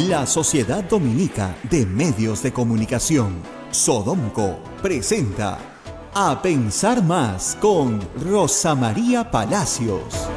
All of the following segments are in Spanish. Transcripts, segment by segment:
La Sociedad Dominica de Medios de Comunicación, Sodomco, presenta A Pensar Más con Rosa María Palacios.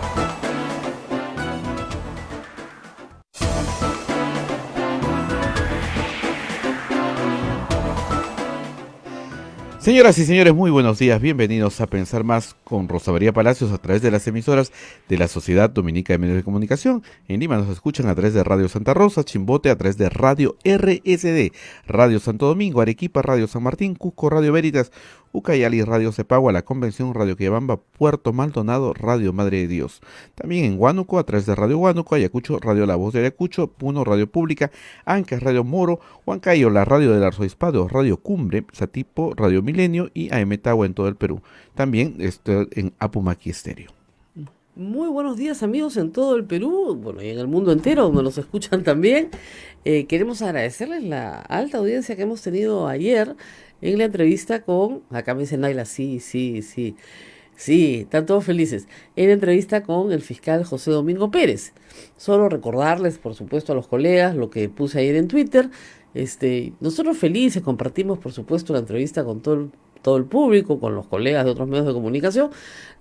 Señoras y señores, muy buenos días. Bienvenidos a Pensar Más con Rosa María Palacios a través de las emisoras de la Sociedad Dominica de Medios de Comunicación. En Lima nos escuchan a través de Radio Santa Rosa, Chimbote a través de Radio RSD, Radio Santo Domingo, Arequipa, Radio San Martín, Cusco, Radio Veritas, Ucayali, Radio Cepagua, La Convención, Radio Quillabamba, Puerto Maldonado, Radio Madre de Dios. También en Huánuco, a través de Radio Huánuco, Ayacucho, Radio La Voz de Ayacucho, Puno, Radio Pública, Ancash, Radio Moro, Huancayo, la Radio del Arzobispado, Radio Cumbre, Satipo, Radio Milenio y AM Tagua en todo el Perú. También en Apumaqui Estéreo. Muy buenos días, amigos, en todo el Perú, bueno, y en el mundo entero, donde nos escuchan también. Queremos agradecerles la alta audiencia que hemos tenido ayer en la entrevista con, acá me dice Naila, sí, están todos felices, en la entrevista con el fiscal José Domingo Pérez. Solo recordarles, por supuesto, a los colegas lo que puse ayer en Twitter. Nosotros felices compartimos, por supuesto, la entrevista con todo el público, con los colegas de otros medios de comunicación.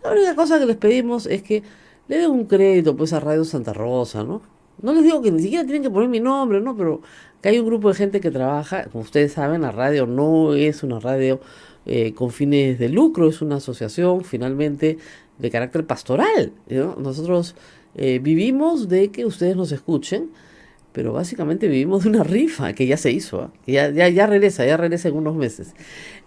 La única cosa que les pedimos es que le den un crédito pues a Radio Santa Rosa, ¿no? No les digo que ni siquiera tienen que poner mi nombre, ¿no? Pero que hay un grupo de gente que trabaja, como ustedes saben, la radio no es una radio con fines de lucro, es una asociación finalmente de carácter pastoral, ¿no? Nosotros vivimos de que ustedes nos escuchen, pero básicamente vivimos de una rifa que ya se hizo, que ya regresa en unos meses.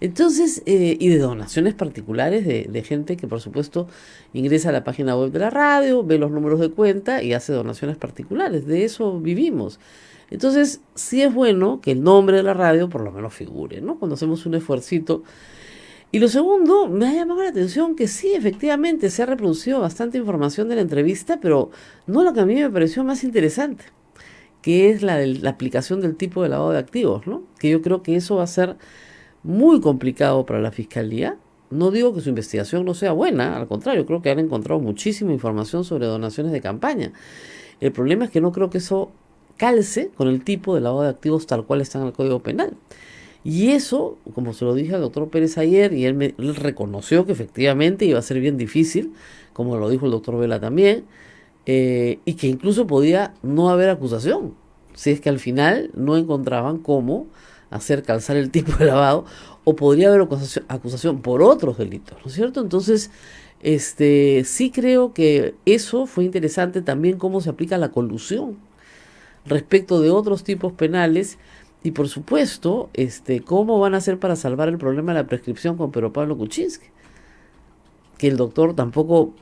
Entonces, y de donaciones particulares de gente que por supuesto ingresa a la página web de la radio, ve los números de cuenta y hace donaciones particulares. De eso vivimos. Entonces, sí es bueno que el nombre de la radio por lo menos figure, ¿no? Cuando hacemos un esfuercito. Y lo segundo, me ha llamado la atención que sí, efectivamente, se ha reproducido bastante información de la entrevista, pero no lo que a mí me pareció más interesante, que es la de la aplicación del tipo de lavado de activos, ¿no? Que yo creo que eso va a ser muy complicado para la Fiscalía. No digo que su investigación no sea buena, al contrario, creo que han encontrado muchísima información sobre donaciones de campaña. El problema es que no creo que eso calce con el tipo de lavado de activos tal cual está en el Código Penal. Y eso, como se lo dije al doctor Pérez ayer, y él reconoció que efectivamente iba a ser bien difícil, como lo dijo el doctor Vela también, y que incluso podía no haber acusación, si es que al final no encontraban cómo hacer calzar el tipo de lavado, o podría haber acusación por otros delitos, ¿no es cierto? Entonces, sí creo que eso fue interesante también, cómo se aplica la colusión respecto de otros tipos penales, y por supuesto, cómo van a hacer para salvar el problema de la prescripción con Pedro Pablo Kuczynski, que el doctor tampoco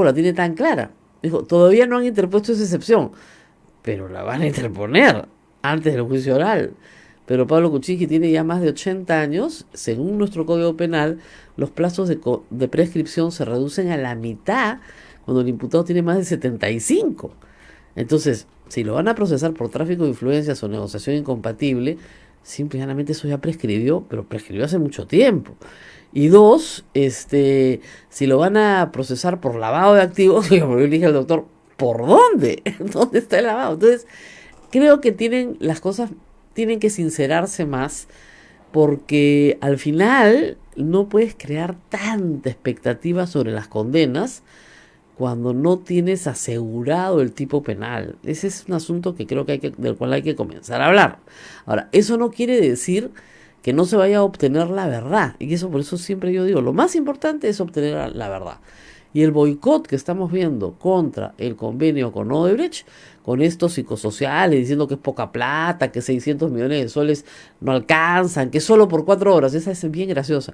la tiene tan clara. Dijo, todavía no han interpuesto esa excepción, pero la van a interponer antes del juicio oral. Pero Pablo Kuczynski tiene ya más de 80 años. Según nuestro Código Penal, los plazos de prescripción se reducen a la mitad cuando el imputado tiene más de 75. Entonces, si lo van a procesar por tráfico de influencias o negociación incompatible, simplemente eso ya prescribió, pero prescribió hace mucho tiempo. Y dos, si lo van a procesar por lavado de activos, como yo le dije al doctor, ¿por dónde? ¿Dónde está el lavado? Entonces, creo que las cosas tienen que sincerarse más, porque al final no puedes crear tanta expectativa sobre las condenas cuando no tienes asegurado el tipo penal. Ese es un asunto que creo que del cual hay que comenzar a hablar. Ahora, eso no quiere decir que no se vaya a obtener la verdad. Y eso, por eso siempre yo digo, lo más importante es obtener la verdad. Y el boicot que estamos viendo contra el convenio con Odebrecht, con estos psicosociales, diciendo que es poca plata, que 600 millones de soles no alcanzan, que solo por 4 horas, esa es bien graciosa.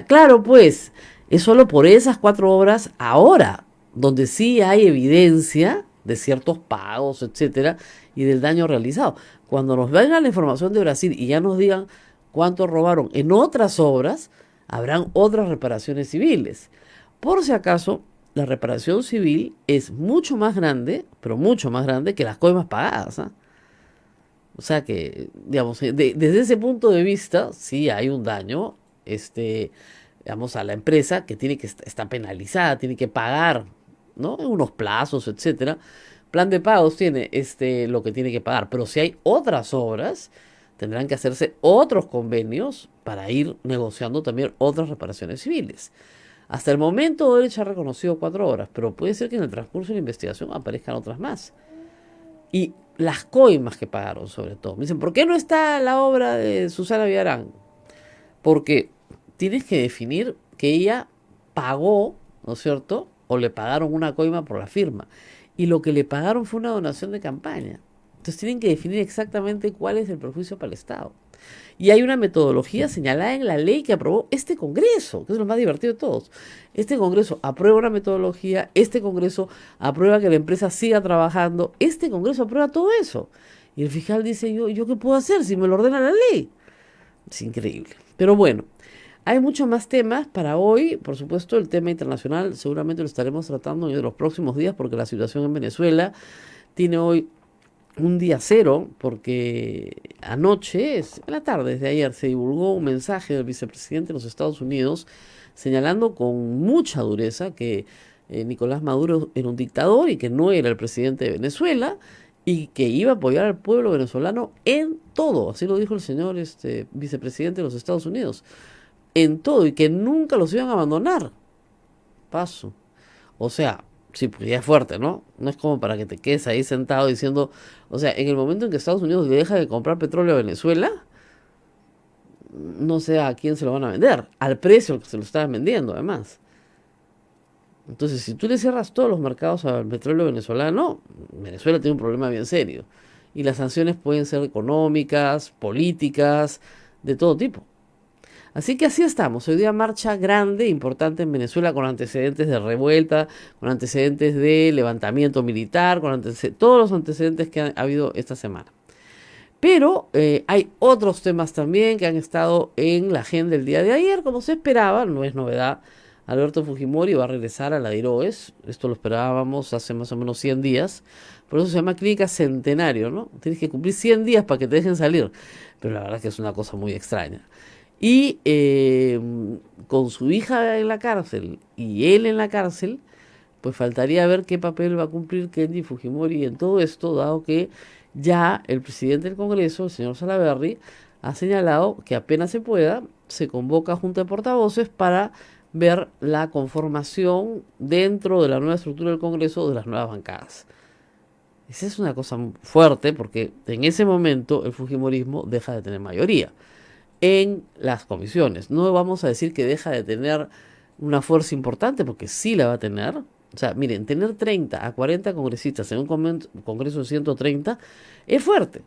Claro, pues, es solo por esas 4 horas ahora, donde sí hay evidencia de ciertos pagos, etcétera, y del daño realizado. Cuando nos venga la información de Brasil y ya nos digan cuánto robaron en otras obras, habrán otras reparaciones civiles. Por si acaso, la reparación civil es mucho más grande, pero mucho más grande que las coimas pagadas, ¿eh? O sea que, digamos, desde ese punto de vista, sí hay un daño, digamos, a la empresa que está penalizada, tiene que pagar, ¿no? En unos plazos, etcétera, plan de pagos tiene lo que tiene que pagar, pero si hay otras obras, tendrán que hacerse otros convenios para ir negociando también otras reparaciones civiles. Hasta el momento Odebrecht ha reconocido 4 obras, pero puede ser que en el transcurso de la investigación aparezcan otras más. Y las coimas que pagaron, sobre todo. Me dicen, ¿por qué no está la obra de Susana Villarán? Porque tienes que definir que ella pagó, ¿no es cierto? O le pagaron una coima por la firma. Y lo que le pagaron fue una donación de campaña. Entonces tienen que definir exactamente cuál es el perjuicio para el Estado. Y hay una metodología señalada en la ley que aprobó este Congreso, que es lo más divertido de todos. Este Congreso aprueba una metodología, este Congreso aprueba que la empresa siga trabajando, este Congreso aprueba todo eso. Y el fiscal dice, ¿yo qué puedo hacer si me lo ordena la ley? Es increíble. Pero bueno, hay muchos más temas para hoy. Por supuesto, el tema internacional seguramente lo estaremos tratando en los próximos días porque la situación en Venezuela tiene hoy un día cero, porque anoche, en la tarde desde ayer, se divulgó un mensaje del vicepresidente de los Estados Unidos señalando con mucha dureza que Nicolás Maduro era un dictador y que no era el presidente de Venezuela y que iba a apoyar al pueblo venezolano en todo. Así lo dijo el señor vicepresidente de los Estados Unidos. En todo, y que nunca los iban a abandonar. Paso. O sea, sí, pues ya es fuerte, ¿no? No es como para que te quedes ahí sentado diciendo, o sea, en el momento en que Estados Unidos le deja de comprar petróleo a Venezuela, no sé a quién se lo van a vender, al precio al que se lo estaban vendiendo, además. Entonces, si tú le cierras todos los mercados al petróleo venezolano, Venezuela tiene un problema bien serio. Y las sanciones pueden ser económicas, políticas, de todo tipo. Así que así estamos. Hoy día marcha grande, importante en Venezuela, con antecedentes de revuelta, con antecedentes de levantamiento militar, con todos los antecedentes que ha habido esta semana. Pero hay otros temas también que han estado en la agenda el día de ayer, como se esperaba, no es novedad. Alberto Fujimori va a regresar a la DIROES, esto lo esperábamos hace más o menos 100 días, por eso se llama clínica centenario, ¿no? Tienes que cumplir 100 días para que te dejen salir, pero la verdad es que es una cosa muy extraña. Y con su hija en la cárcel y él en la cárcel, pues faltaría ver qué papel va a cumplir Kenji Fujimori en todo esto, dado que ya el presidente del Congreso, el señor Salaverry, ha señalado que apenas se pueda, se convoca a junta de portavoces para ver la conformación dentro de la nueva estructura del Congreso de las nuevas bancadas. Esa es una cosa fuerte porque en ese momento el Fujimorismo deja de tener mayoría en las comisiones. No vamos a decir que deja de tener una fuerza importante, porque sí la va a tener. O sea, miren, tener 30 a 40 congresistas en un congreso de 130 es fuerte.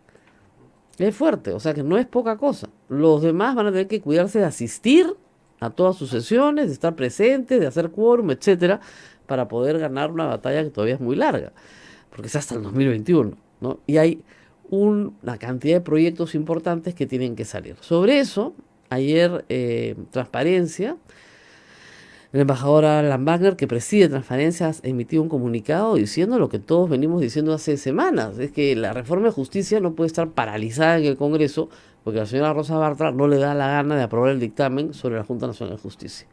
Es fuerte, o sea que no es poca cosa. Los demás van a tener que cuidarse de asistir a todas sus sesiones, de estar presentes, de hacer quórum, etcétera, para poder ganar una batalla que todavía es muy larga, porque es hasta el 2021, ¿no? Y hay una cantidad de proyectos importantes que tienen que salir. Sobre eso, ayer Transparencia, el embajador Alan Wagner, que preside Transparencia, ha emitido un comunicado diciendo lo que todos venimos diciendo hace semanas, es que la reforma de justicia no puede estar paralizada en el Congreso porque a la señora Rosa Bartra no le da la gana de aprobar el dictamen sobre la Junta Nacional de Justicia.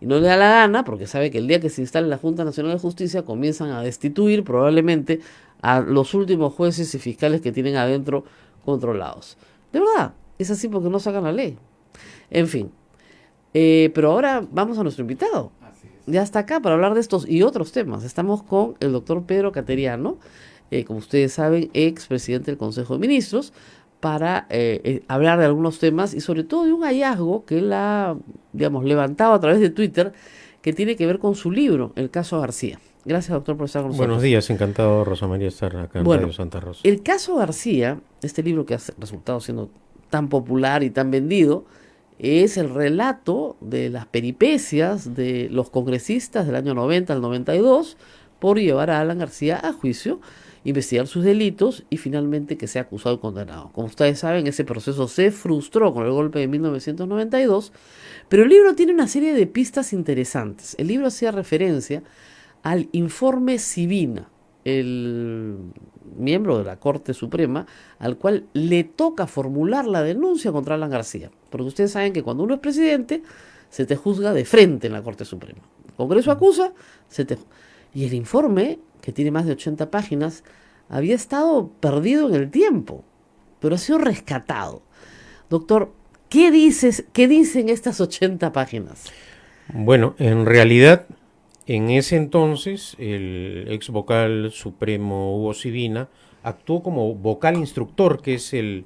Y no le da la gana porque sabe que el día que se instale la Junta Nacional de Justicia comienzan a destituir probablemente a los últimos jueces y fiscales que tienen adentro controlados. De verdad, es así porque no sacan la ley. En fin, pero ahora vamos a nuestro invitado. Ya está acá para hablar de estos y otros temas. Estamos con el doctor Pedro Cateriano, como ustedes saben, ex presidente del Consejo de Ministros, para hablar de algunos temas y sobre todo de un hallazgo que él ha, digamos, levantado a través de Twitter, que tiene que ver con su libro, El caso García. Gracias, doctor, por estar con nosotros. Buenos días, encantado, Rosa María, estar acá en Radio Santa Rosa. El caso García, este libro que ha resultado siendo tan popular y tan vendido, es el relato de las peripecias de los congresistas del año 90 al 92 por llevar a Alan García a juicio, investigar sus delitos y finalmente que sea acusado y condenado. Como ustedes saben, ese proceso se frustró con el golpe de 1992, pero el libro tiene una serie de pistas interesantes. El libro hacía referencia al informe Sibina, el miembro de la Corte Suprema, al cual le toca formular la denuncia contra Alan García. Porque ustedes saben que cuando uno es presidente, se te juzga de frente en la Corte Suprema. El Congreso acusa, y el informe que tiene más de 80 páginas, había estado perdido en el tiempo, pero ha sido rescatado. Doctor, ¿qué dicen estas 80 páginas? Bueno, en realidad, en ese entonces, el ex vocal supremo Hugo Sibina actuó como vocal instructor, que es el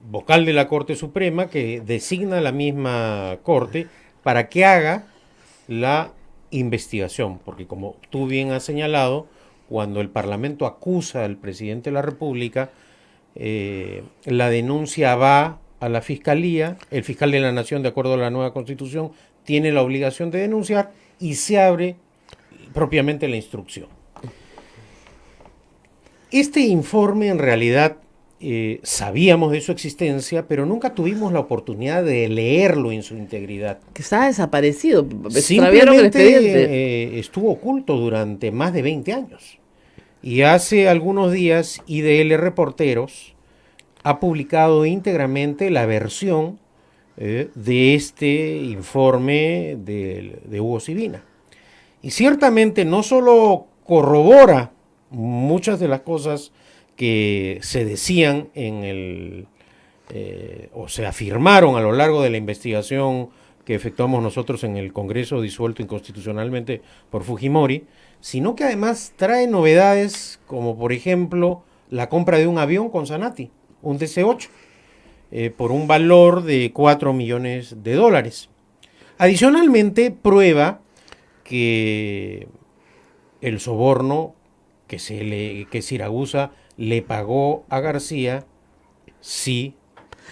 vocal de la Corte Suprema que designa la misma Corte para que haga la investigación, porque como tú bien has señalado, cuando el Parlamento acusa al presidente de la República, la denuncia va a la Fiscalía, el fiscal de la Nación, de acuerdo a la nueva Constitución, tiene la obligación de denunciar y se abre propiamente la instrucción. Este informe en realidad sabíamos de su existencia, pero nunca tuvimos la oportunidad de leerlo en su integridad. Que está desaparecido, extraviaron el expediente. Simplemente estuvo oculto durante más de 20 años. Y hace algunos días IDL Reporteros ha publicado íntegramente la versión de este informe de Hugo Sibina. Y ciertamente no solo corrobora muchas de las cosas que se decían o se afirmaron a lo largo de la investigación que efectuamos nosotros en el Congreso disuelto inconstitucionalmente por Fujimori, sino que además trae novedades como por ejemplo la compra de un avión con Sanati, un DC-8, por un valor de $4 millones. Adicionalmente prueba que el soborno que Siragusa le pagó a García sí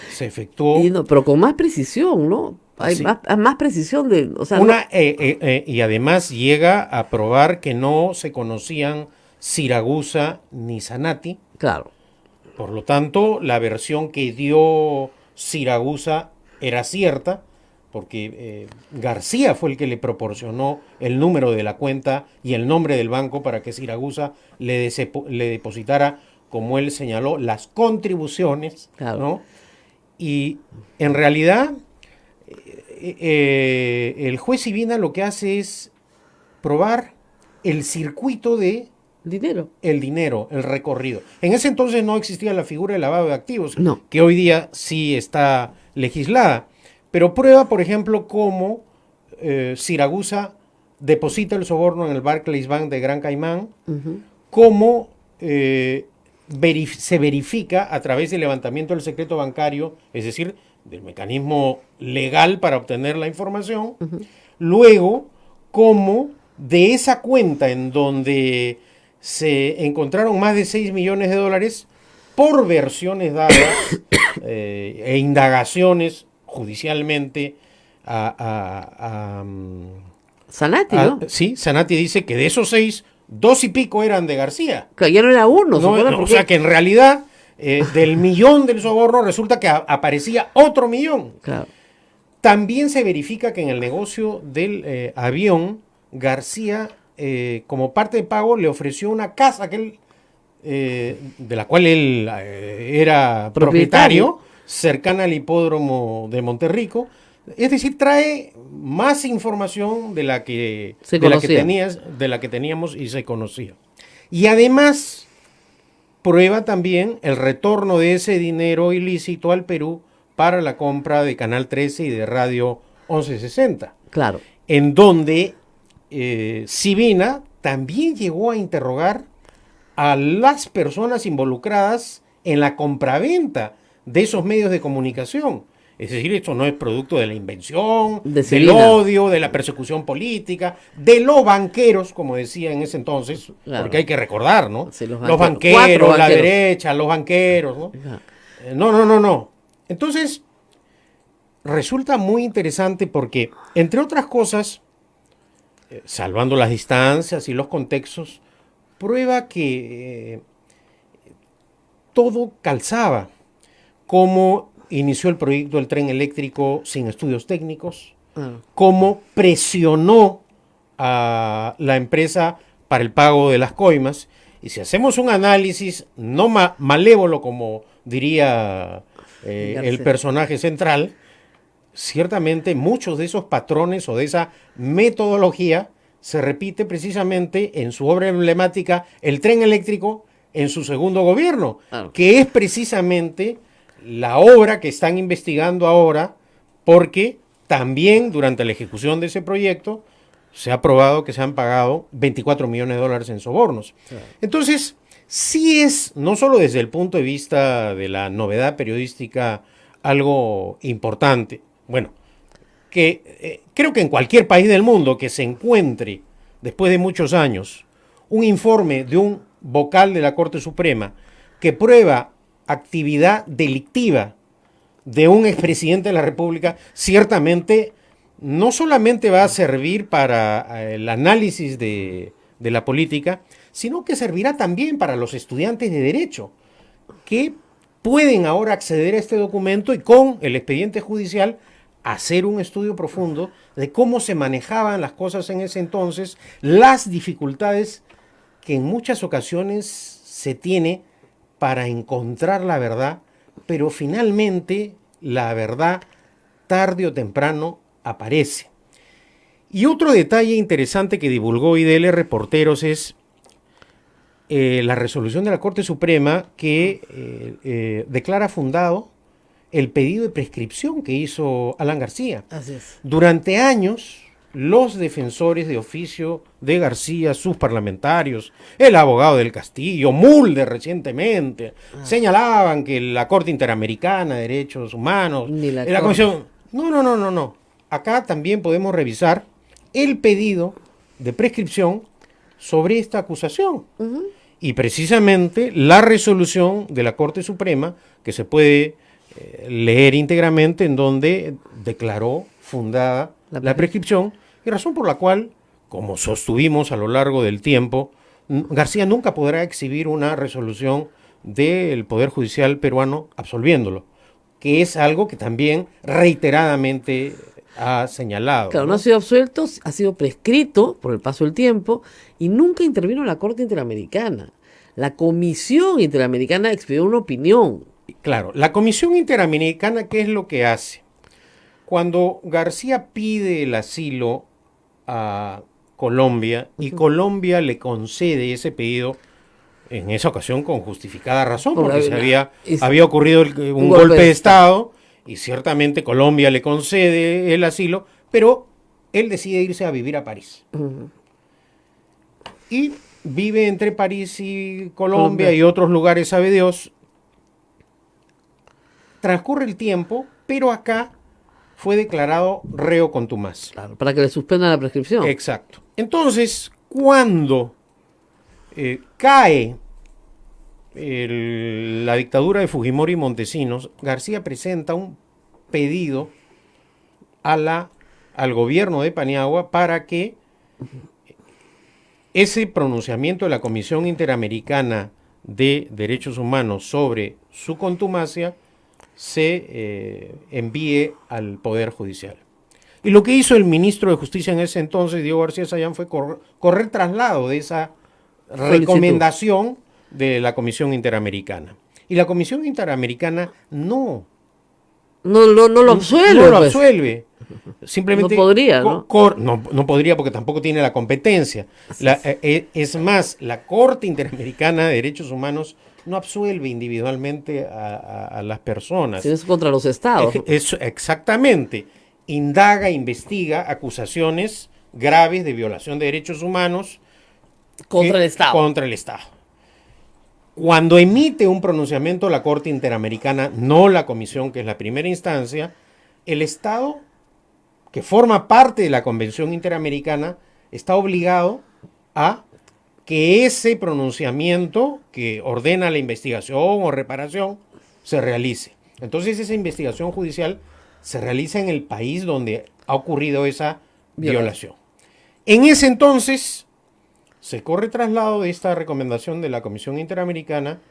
se efectuó. Pero con más precisión, ¿no? Hay sí. más precisión de... O sea, y además llega a probar que no se conocían Siragusa ni Sanati. Claro. Por lo tanto, la versión que dio Siragusa era cierta, porque García fue el que le proporcionó el número de la cuenta y el nombre del banco para que Siragusa le depositara, como él señaló, las contribuciones, claro, ¿no? Y en realidad el juez Sibina lo que hace es probar el circuito de el dinero, el recorrido. En ese entonces no existía la figura de lavado de activos, no, que hoy día sí está legislada, pero prueba, por ejemplo, cómo Siragusa deposita el soborno en el Barclays Bank de Gran Caimán, cómo se verifica a través del levantamiento del secreto bancario, es decir, del mecanismo legal para obtener la información, luego cómo de esa cuenta en donde se encontraron más de $6 millones por versiones dadas e indagaciones judicialmente a Sanati, ¿no? Sí, Sanati dice que de esos 6, 2 y pico eran de García. Que ya no era uno. O sea que en realidad del millón del soborno resulta que aparecía otro millón. Claro. También se verifica que en el negocio del avión, García, como parte de pago, le ofreció una casa que él, de la cual él era propietario, cercana al hipódromo de Monterrico. Es decir, trae más información de la que teníamos y se conocía. Y además prueba también el retorno de ese dinero ilícito al Perú para la compra de Canal 13 y de Radio 1160. Claro. En donde Sibina también llegó a interrogar a las personas involucradas en la compraventa de esos medios de comunicación. Es decir, esto no es producto de la invención, del odio, de la persecución política, de los banqueros, como decía en ese entonces, claro, porque hay que recordar, ¿no? Sí, los banqueros, la derecha, los banqueros, ¿no? No. Entonces, resulta muy interesante porque, entre otras cosas, salvando las distancias y los contextos, prueba que todo calzaba, como inició el proyecto del tren eléctrico sin estudios técnicos, cómo presionó a la empresa para el pago de las coimas. Y si hacemos un análisis no malévolo, como diría el personaje central, ciertamente muchos de esos patrones o de esa metodología se repite precisamente en su obra emblemática El tren eléctrico en su segundo gobierno, Claro. que es precisamente la obra que están investigando ahora, porque también durante la ejecución de ese proyecto se ha probado que se han pagado 24 millones de dólares en sobornos. Claro. Entonces, sí es, no solo desde el punto de vista de la novedad periodística, algo importante. Bueno, que creo que en cualquier país del mundo que se encuentre, después de muchos años, un informe de un vocal de la Corte Suprema que prueba actividad delictiva de un expresidente de la República, ciertamente no solamente va a servir para el análisis de la política, sino que servirá también para los estudiantes de Derecho, que pueden ahora acceder a este documento y con el expediente judicial hacer un estudio profundo de cómo se manejaban las cosas en ese entonces, las dificultades que en muchas ocasiones se tiene para encontrar la verdad, pero finalmente la verdad tarde o temprano aparece. Y otro detalle interesante que divulgó IDL Reporteros es la resolución de la Corte Suprema que declara fundado el pedido de prescripción que hizo Alan García. Así es. Durante años, los defensores de oficio de García, sus parlamentarios, el abogado del Castillo, Mulder recientemente, señalaban que la Corte Interamericana de Derechos Humanos, Ni la la Corte. Comisión... No. Acá también podemos revisar el pedido de prescripción sobre esta acusación. Y precisamente la resolución de la Corte Suprema, que se puede leer íntegramente, en donde declaró fundada la prescripción, y razón por la cual, como sostuvimos a lo largo del tiempo, García nunca podrá exhibir una resolución del Poder Judicial peruano absolviéndolo, que es algo que también reiteradamente ha señalado. Claro, no ha sido absuelto, ha sido prescrito por el paso del tiempo y nunca intervino la Corte Interamericana. La Comisión Interamericana expidió una opinión. Claro, la Comisión Interamericana, ¿qué es lo que hace? Cuando García pide el asilo a Colombia y Colombia le concede ese pedido, en esa ocasión con justificada razón, porque había ocurrido un golpe de Estado y ciertamente Colombia le concede el asilo, pero él decide irse a vivir a París. Y vive entre París y Colombia y otros lugares, sabe Dios. Transcurre el tiempo, pero acá fue declarado reo contumaz. Claro, para que le suspendan la prescripción. Exacto. Entonces, cuando cae la dictadura de Fujimori y Montesinos, García presenta un pedido al gobierno de Paniagua para que ese pronunciamiento de la Comisión Interamericana de Derechos Humanos sobre su contumacia se envíe al Poder Judicial. Y lo que hizo el ministro de Justicia en ese entonces, Diego García Sayán, fue correr traslado de esa recomendación de la Comisión Interamericana. Y la Comisión Interamericana no lo absuelve. No lo pues. absuelve. Simplemente No podría, ¿no? No podría porque tampoco tiene la competencia. Es más, la Corte Interamericana de Derechos Humanos no absuelve individualmente a las personas. Si no es contra los estados. Exactamente. Indaga, investiga acusaciones graves de violación de derechos humanos Contra el Estado. Contra el Estado. Cuando emite un pronunciamiento la Corte Interamericana, no la Comisión, que es la primera instancia, el Estado, que forma parte de la Convención Interamericana, está obligado a que ese pronunciamiento que ordena la investigación o reparación se realice. Entonces esa investigación judicial se realiza en el país donde ha ocurrido esa violación. En ese entonces se corre traslado de esta recomendación de la Comisión Interamericana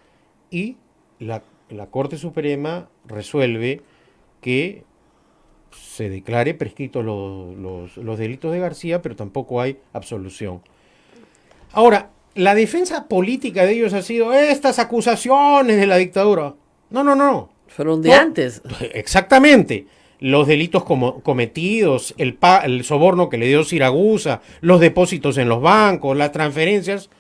y la Corte Suprema resuelve que se declare prescritos los delitos de García, pero tampoco hay absolución. Ahora, la defensa política de ellos ha sido estas acusaciones de la dictadura. No. Fueron de antes. Exactamente. los delitos cometidos, el soborno que le dio Siragusa, los depósitos en los bancos, las transferencias,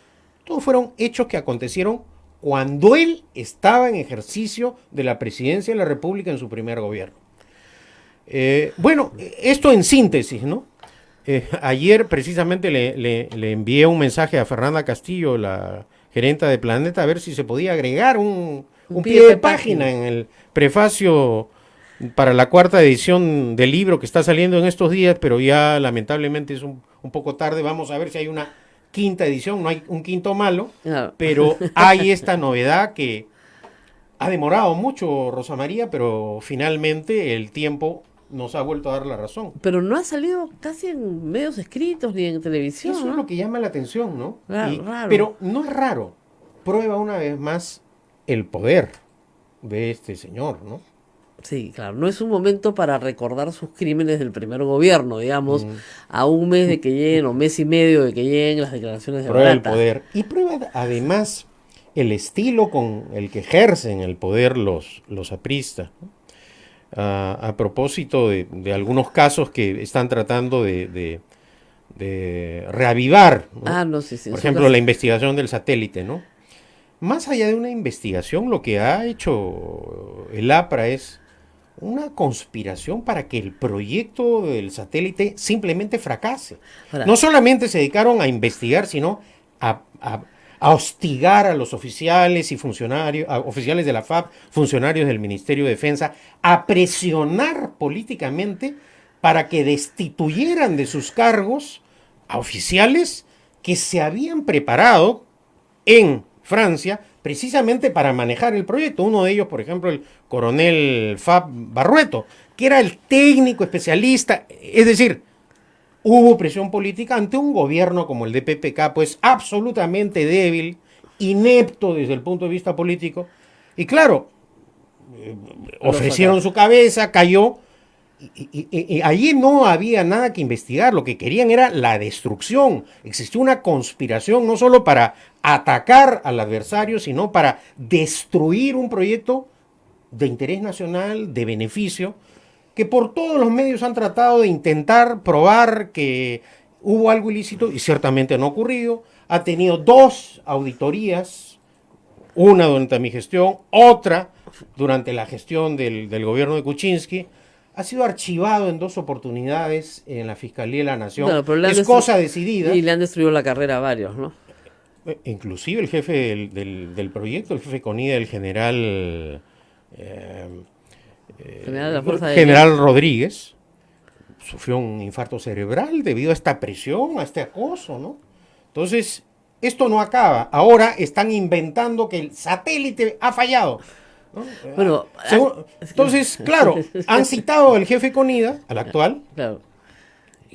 todos fueron hechos que acontecieron cuando él estaba en ejercicio de la presidencia de la República en su primer gobierno. Bueno, esto en síntesis, ¿no? Ayer precisamente le envié un mensaje a Fernanda Castillo, la gerenta de Planeta, a ver si se podía agregar un pie de página en el prefacio para la 4ª edición del libro que está saliendo en estos días, pero ya lamentablemente es un poco tarde. Vamos a ver si hay una 5ª edición, no hay un quinto malo, pero hay esta novedad que ha demorado mucho, Rosa María, pero finalmente el tiempo nos ha vuelto a dar la razón. Pero no ha salido casi en medios escritos ni en televisión. Eso ¿no? es lo que llama la atención, ¿no? Raro. Pero no es raro. Prueba una vez más el poder de este señor, ¿no? Sí, claro, no es un momento para recordar sus crímenes del primer gobierno, digamos, a un mes de que lleguen, o mes y medio de que lleguen las declaraciones de Prueba el Barata. poder. Y prueba además el estilo con el que ejercen el poder los apristas, ¿no? A propósito de algunos casos que están tratando de reavivar, ¿no? Sí. Por ejemplo, la investigación del satélite, ¿no? Más allá de una investigación, lo que ha hecho el APRA es una conspiración para que el proyecto del satélite simplemente fracase. Ahora, No solamente se dedicaron a investigar, sino a hostigar a los oficiales y funcionarios, a oficiales de la FAP, funcionarios del Ministerio de Defensa, a presionar políticamente para que destituyeran de sus cargos a oficiales que se habían preparado en Francia precisamente para manejar el proyecto. Uno de ellos, por ejemplo, el coronel Fab Barrueto, que era el técnico especialista. Es decir, hubo presión política ante un gobierno como el de PPK, pues absolutamente débil, inepto desde el punto de vista político. Y claro, ofrecieron su cabeza, cayó. Y allí no había nada que investigar, lo que querían era la destrucción. Existió una conspiración no solo para atacar al adversario, sino para destruir un proyecto de interés nacional, de beneficio, que por todos los medios han tratado de intentar probar que hubo algo ilícito, y ciertamente no ha ocurrido. Ha tenido 2 auditorías, una durante mi gestión, otra durante la gestión del gobierno de Kuczynski. Ha sido archivado en 2 oportunidades en la Fiscalía de la Nación. Bueno, pero es cosa decidida. Y le han destruido la carrera a varios, ¿no? Inclusive el jefe del proyecto, el jefe CONIDA, el general General de la Fuerza general Rodríguez, sufrió un infarto cerebral debido a esta presión, a este acoso, ¿no? Entonces, esto no acaba. Ahora están inventando que el satélite ha fallado, ¿no? Bueno, entonces, claro, han citado al jefe CONIDA, al actual, claro.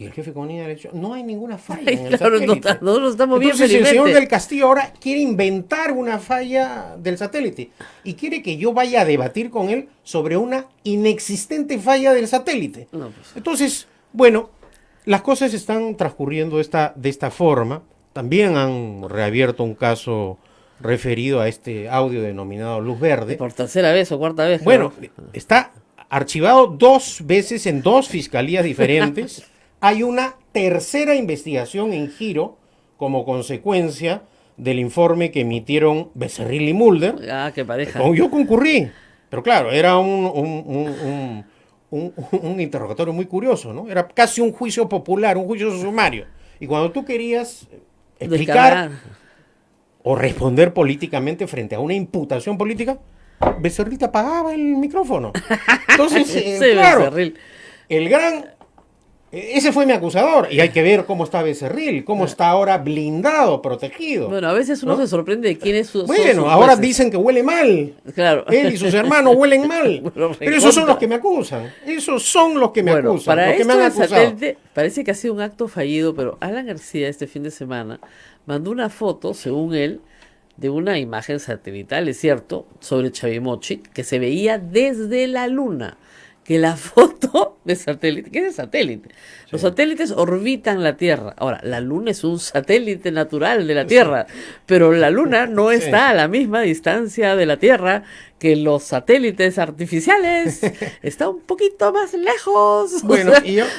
y el jefe CONIDA le ha dicho, no hay ninguna falla en el Claro, satélite. nosotros estamos bien Entonces el señor felizmente. del Castillo ahora quiere inventar una falla del satélite y quiere que yo vaya a debatir con él sobre una inexistente falla del satélite. No, pues. Entonces, bueno, las cosas están transcurriendo de esta forma. También han reabierto un caso referido a este audio denominado Luz Verde. Por 3ª vez o 4ª vez. Bueno, creo. está archivado 2 veces en 2 fiscalías diferentes. Hay una 3ª investigación en giro como consecuencia del informe que emitieron Becerril y Mulder. Qué pareja. Como yo concurrí, pero claro, era un interrogatorio muy curioso, ¿no? Era casi un juicio popular, un juicio sumario. Y cuando tú querías explicar Descargar. o responder políticamente frente a una imputación política, Becerril te apagaba el micrófono. Entonces, Sí, claro, Becerril. ese fue mi acusador. Y hay que ver cómo está Becerril, cómo está ahora blindado, protegido. Bueno, a veces uno ¿no? se sorprende de quién es su. Bueno, ahora dicen que huele mal. Claro. Él y sus hermanos huelen mal. Bueno, Pero esos son recontra. los que me acusan. Esos son los que me Bueno, acusan. para Los que esto me han del acusado. satélite parece que ha sido un acto fallido, pero Alan García este fin de semana mandó una foto, según él, de una imagen satelital, es cierto, sobre Chavimochic, que se veía desde la luna. Que la foto de satélite. ¿Qué es el satélite? Los satélites orbitan la Tierra. Ahora, la Luna es un satélite natural de la Tierra, pero la Luna no está a la misma distancia de la Tierra que los satélites artificiales. Está un poquito más lejos. Bueno,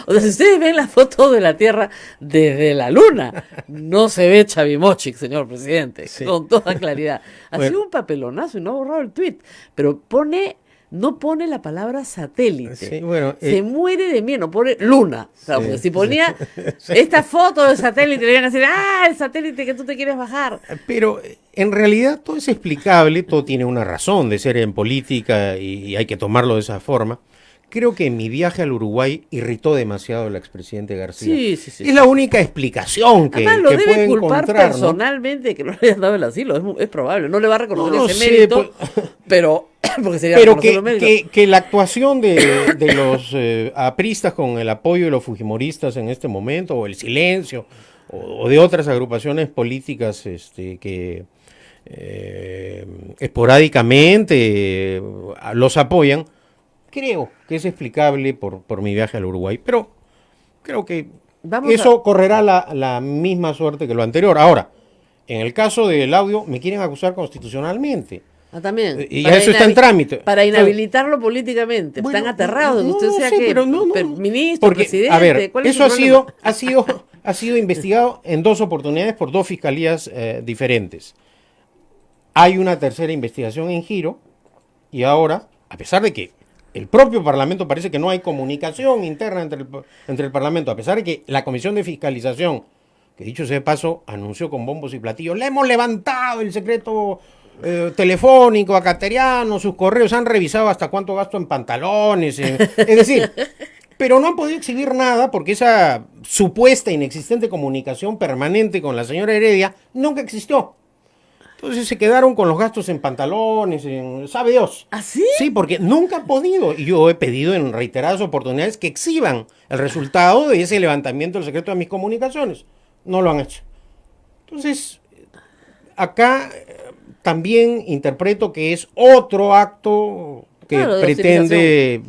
o sea, si ustedes ven la foto de la Tierra desde la Luna, no se ve Chavimochic, señor presidente, con toda claridad. Ha sido un papelonazo y no ha borrado el tweet, pero no pone la palabra satélite. Sí, bueno, se muere de miedo, pone luna. Claro, porque si ponía esta foto de satélite, le iban a decir, el satélite que tú te quieres bajar. Pero en realidad todo es explicable, todo tiene una razón de ser en política y hay que tomarlo de esa forma. Creo que mi viaje al Uruguay irritó demasiado al expresidente García. Sí. Es la única explicación que además, lo que debe puede culpar encontrar, personalmente, ¿no? Que no le hayan dado el asilo. Es probable. No le va a reconocer No ese sé, mérito, pero porque sería pero reconocer los méritos. que la actuación de los apristas con el apoyo de los fujimoristas en este momento, o el silencio, o de otras agrupaciones políticas que esporádicamente los apoyan, creo que es explicable por mi viaje al Uruguay, pero creo que eso correrá la misma suerte que lo anterior. Ahora, en el caso del audio, me quieren acusar constitucionalmente. También. Y eso está en trámite. Para inhabilitarlo políticamente. Bueno, Están aterrados de que usted sea ministro, porque, presidente. a ver, ¿cuál es eso su problema? ha sido investigado en 2 oportunidades por 2 fiscalías diferentes. Hay una tercera investigación en giro y ahora, a pesar de que el propio Parlamento parece que no hay comunicación interna entre el Parlamento, a pesar de que la Comisión de Fiscalización, que dicho sea de paso, anunció con bombos y platillos, le hemos levantado el secreto telefónico a Cateriano, sus correos, han revisado hasta cuánto gasto en pantalones, es decir, pero no han podido exhibir nada porque esa supuesta inexistente comunicación permanente con la señora Heredia nunca existió. Entonces se quedaron con los gastos en pantalones, sabe Dios. ¿Ah, sí? Sí, porque nunca han podido. Y yo he pedido en reiteradas oportunidades que exhiban el resultado de ese levantamiento del secreto de mis comunicaciones. No lo han hecho. Entonces, acá también interpreto que es otro acto que pretende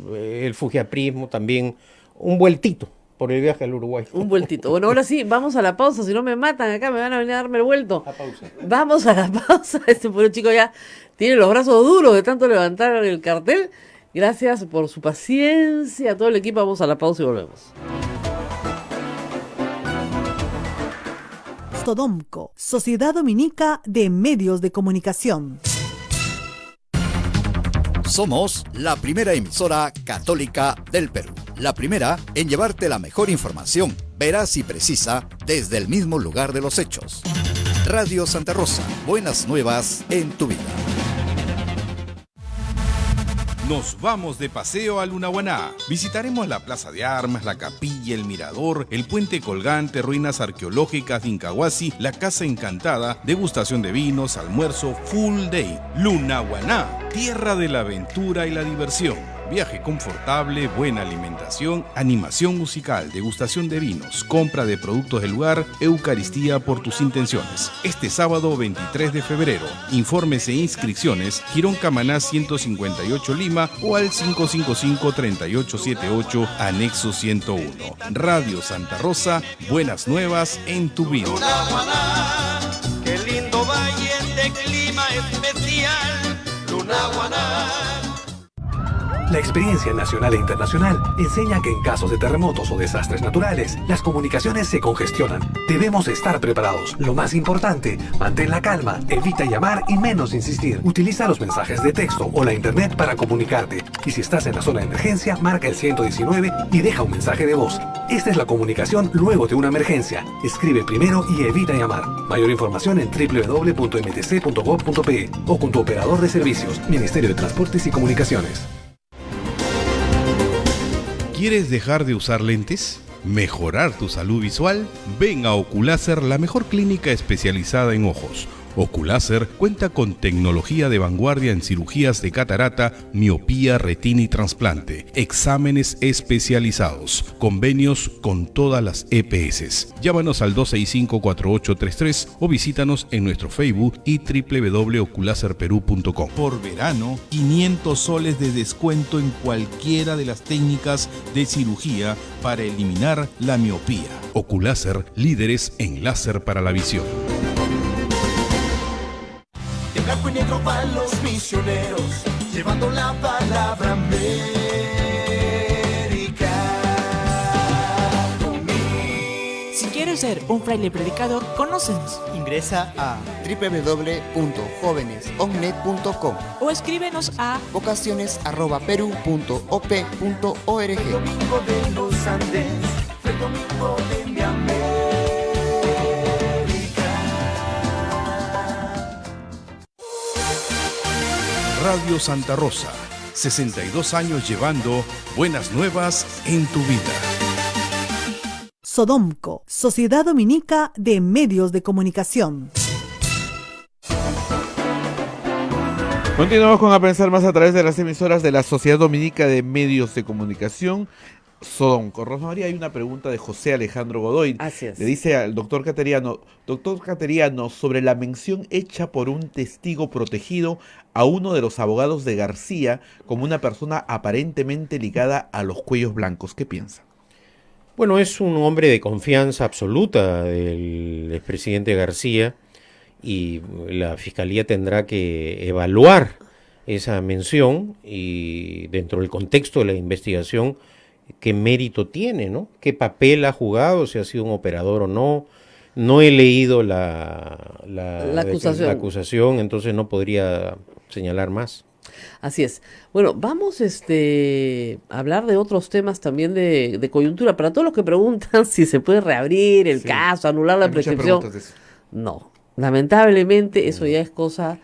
el fujiaprismo también, un vueltito por el viaje al Uruguay. Un vueltito. Bueno, ahora sí, vamos a la pausa. Si no me matan acá, me van a venir a darme el vuelto. La pausa. Vamos a la pausa. Este pobre chico ya tiene los brazos duros de tanto levantar el cartel. Gracias por su paciencia. A todo el equipo, vamos a la pausa y volvemos. Sodomco, Sociedad Dominica de Medios de Comunicación. Somos la primera emisora católica del Perú. La primera en llevarte la mejor información, veraz y precisa, desde el mismo lugar de los hechos. Radio Santa Rosa, buenas nuevas en tu vida. Nos vamos de paseo a Lunahuaná. Visitaremos la Plaza de Armas, la Capilla, el Mirador, el Puente Colgante, ruinas arqueológicas de Incahuasi, la Casa Encantada, degustación de vinos, almuerzo full day. Lunahuaná, tierra de la aventura y la diversión. Viaje confortable, buena alimentación, animación musical, degustación de vinos, compra de productos del lugar, Eucaristía por tus intenciones. Este sábado 23 de febrero. Informes e inscripciones, Girón Camaná 158 Lima o al 555-3878, anexo 101. Radio Santa Rosa, buenas nuevas en tu vida. Lunahuaná, qué lindo valle de clima especial. Lunahuaná. La experiencia nacional e internacional enseña que en casos de terremotos o desastres naturales, las comunicaciones se congestionan. Debemos estar preparados. Lo más importante, mantén la calma, evita llamar y menos insistir. Utiliza los mensajes de texto o la internet para comunicarte. Y si estás en la zona de emergencia, marca el 119 y deja un mensaje de voz. Esta es la comunicación luego de una emergencia. Escribe primero y evita llamar. Mayor información en www.mtc.gov.pe o con tu operador de servicios, Ministerio de Transportes y Comunicaciones. ¿Quieres dejar de usar lentes? ¿Mejorar tu salud visual? Ven a Oculáser, la mejor clínica especializada en ojos. Oculáser cuenta con tecnología de vanguardia en cirugías de catarata, miopía, retina y trasplante, exámenes especializados, convenios con todas las EPS. Llámanos al 265-4833 o visítanos en nuestro Facebook y www.oculaserperú.com. Por verano, 500 soles de descuento en cualquiera de las técnicas de cirugía para eliminar la miopía. Oculáser, líderes en láser para la visión. De blanco y negro van los misioneros, llevando la palabra América. Si quieres ser un fraile predicador, conócenos. Ingresa a www.jovenesomnet.com o escríbenos a vocaciones@peru.op.org. Domingo de los Andes, fue domingo de mi América. Radio Santa Rosa, 62 años llevando buenas nuevas en tu vida. Sodomco, Sociedad Dominica de Medios de Comunicación. Continuamos con A Pensar Más a través de las emisoras de la Sociedad Dominica de Medios de Comunicación. Sodomco. Rosa María, hay una pregunta de José Alejandro Godoy. Así es. Le dice al doctor Cateriano, sobre la mención hecha por un testigo protegido a uno de los abogados de García como una persona aparentemente ligada a los cuellos blancos. ¿Qué piensa? Bueno, es un hombre de confianza absoluta del expresidente García y la Fiscalía tendrá que evaluar esa mención y dentro del contexto de la investigación qué mérito tiene, ¿no? Qué papel ha jugado, si ha sido un operador o no. No he leído la acusación, entonces no podría señalar más. Así es. Bueno, vamos a hablar de otros temas también de coyuntura. Para todos los que preguntan si se puede reabrir el caso, anular la prescripción. No, lamentablemente eso ya es cosa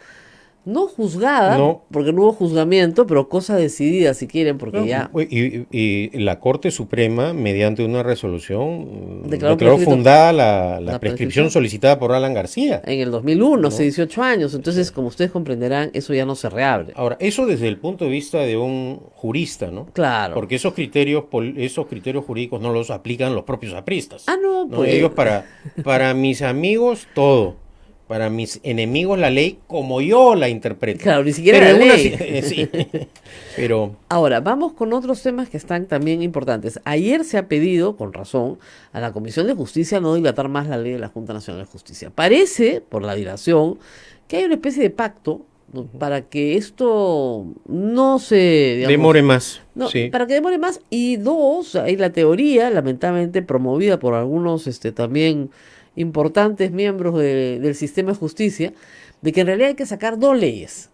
no juzgada, porque no hubo juzgamiento, pero cosa decidida, si quieren, porque ya... Y la Corte Suprema, mediante una resolución, declaró fundada la prescripción solicitada por Alan García. En el 2001, hace 18 años. Entonces, como ustedes comprenderán, eso ya no se reabre. Ahora, eso desde el punto de vista de un jurista, ¿no? Claro. Porque esos criterios jurídicos no los aplican los propios apristas. No, pues... Ellos para mis amigos, todo. Para mis enemigos la ley como yo la interpreto. Claro, ni siquiera la ley. Sí, pero... Ahora, vamos con otros temas que están también importantes. Ayer se ha pedido, con razón, a la Comisión de Justicia no dilatar más la ley de la Junta Nacional de Justicia. Parece, por la dilación, que hay una especie de pacto, ¿no?, para que esto no se... demore más. No, sí. Para que demore más. Y dos, hay la teoría, lamentablemente promovida por algunos también... importantes miembros del sistema de justicia, de que en realidad hay que sacar dos leyes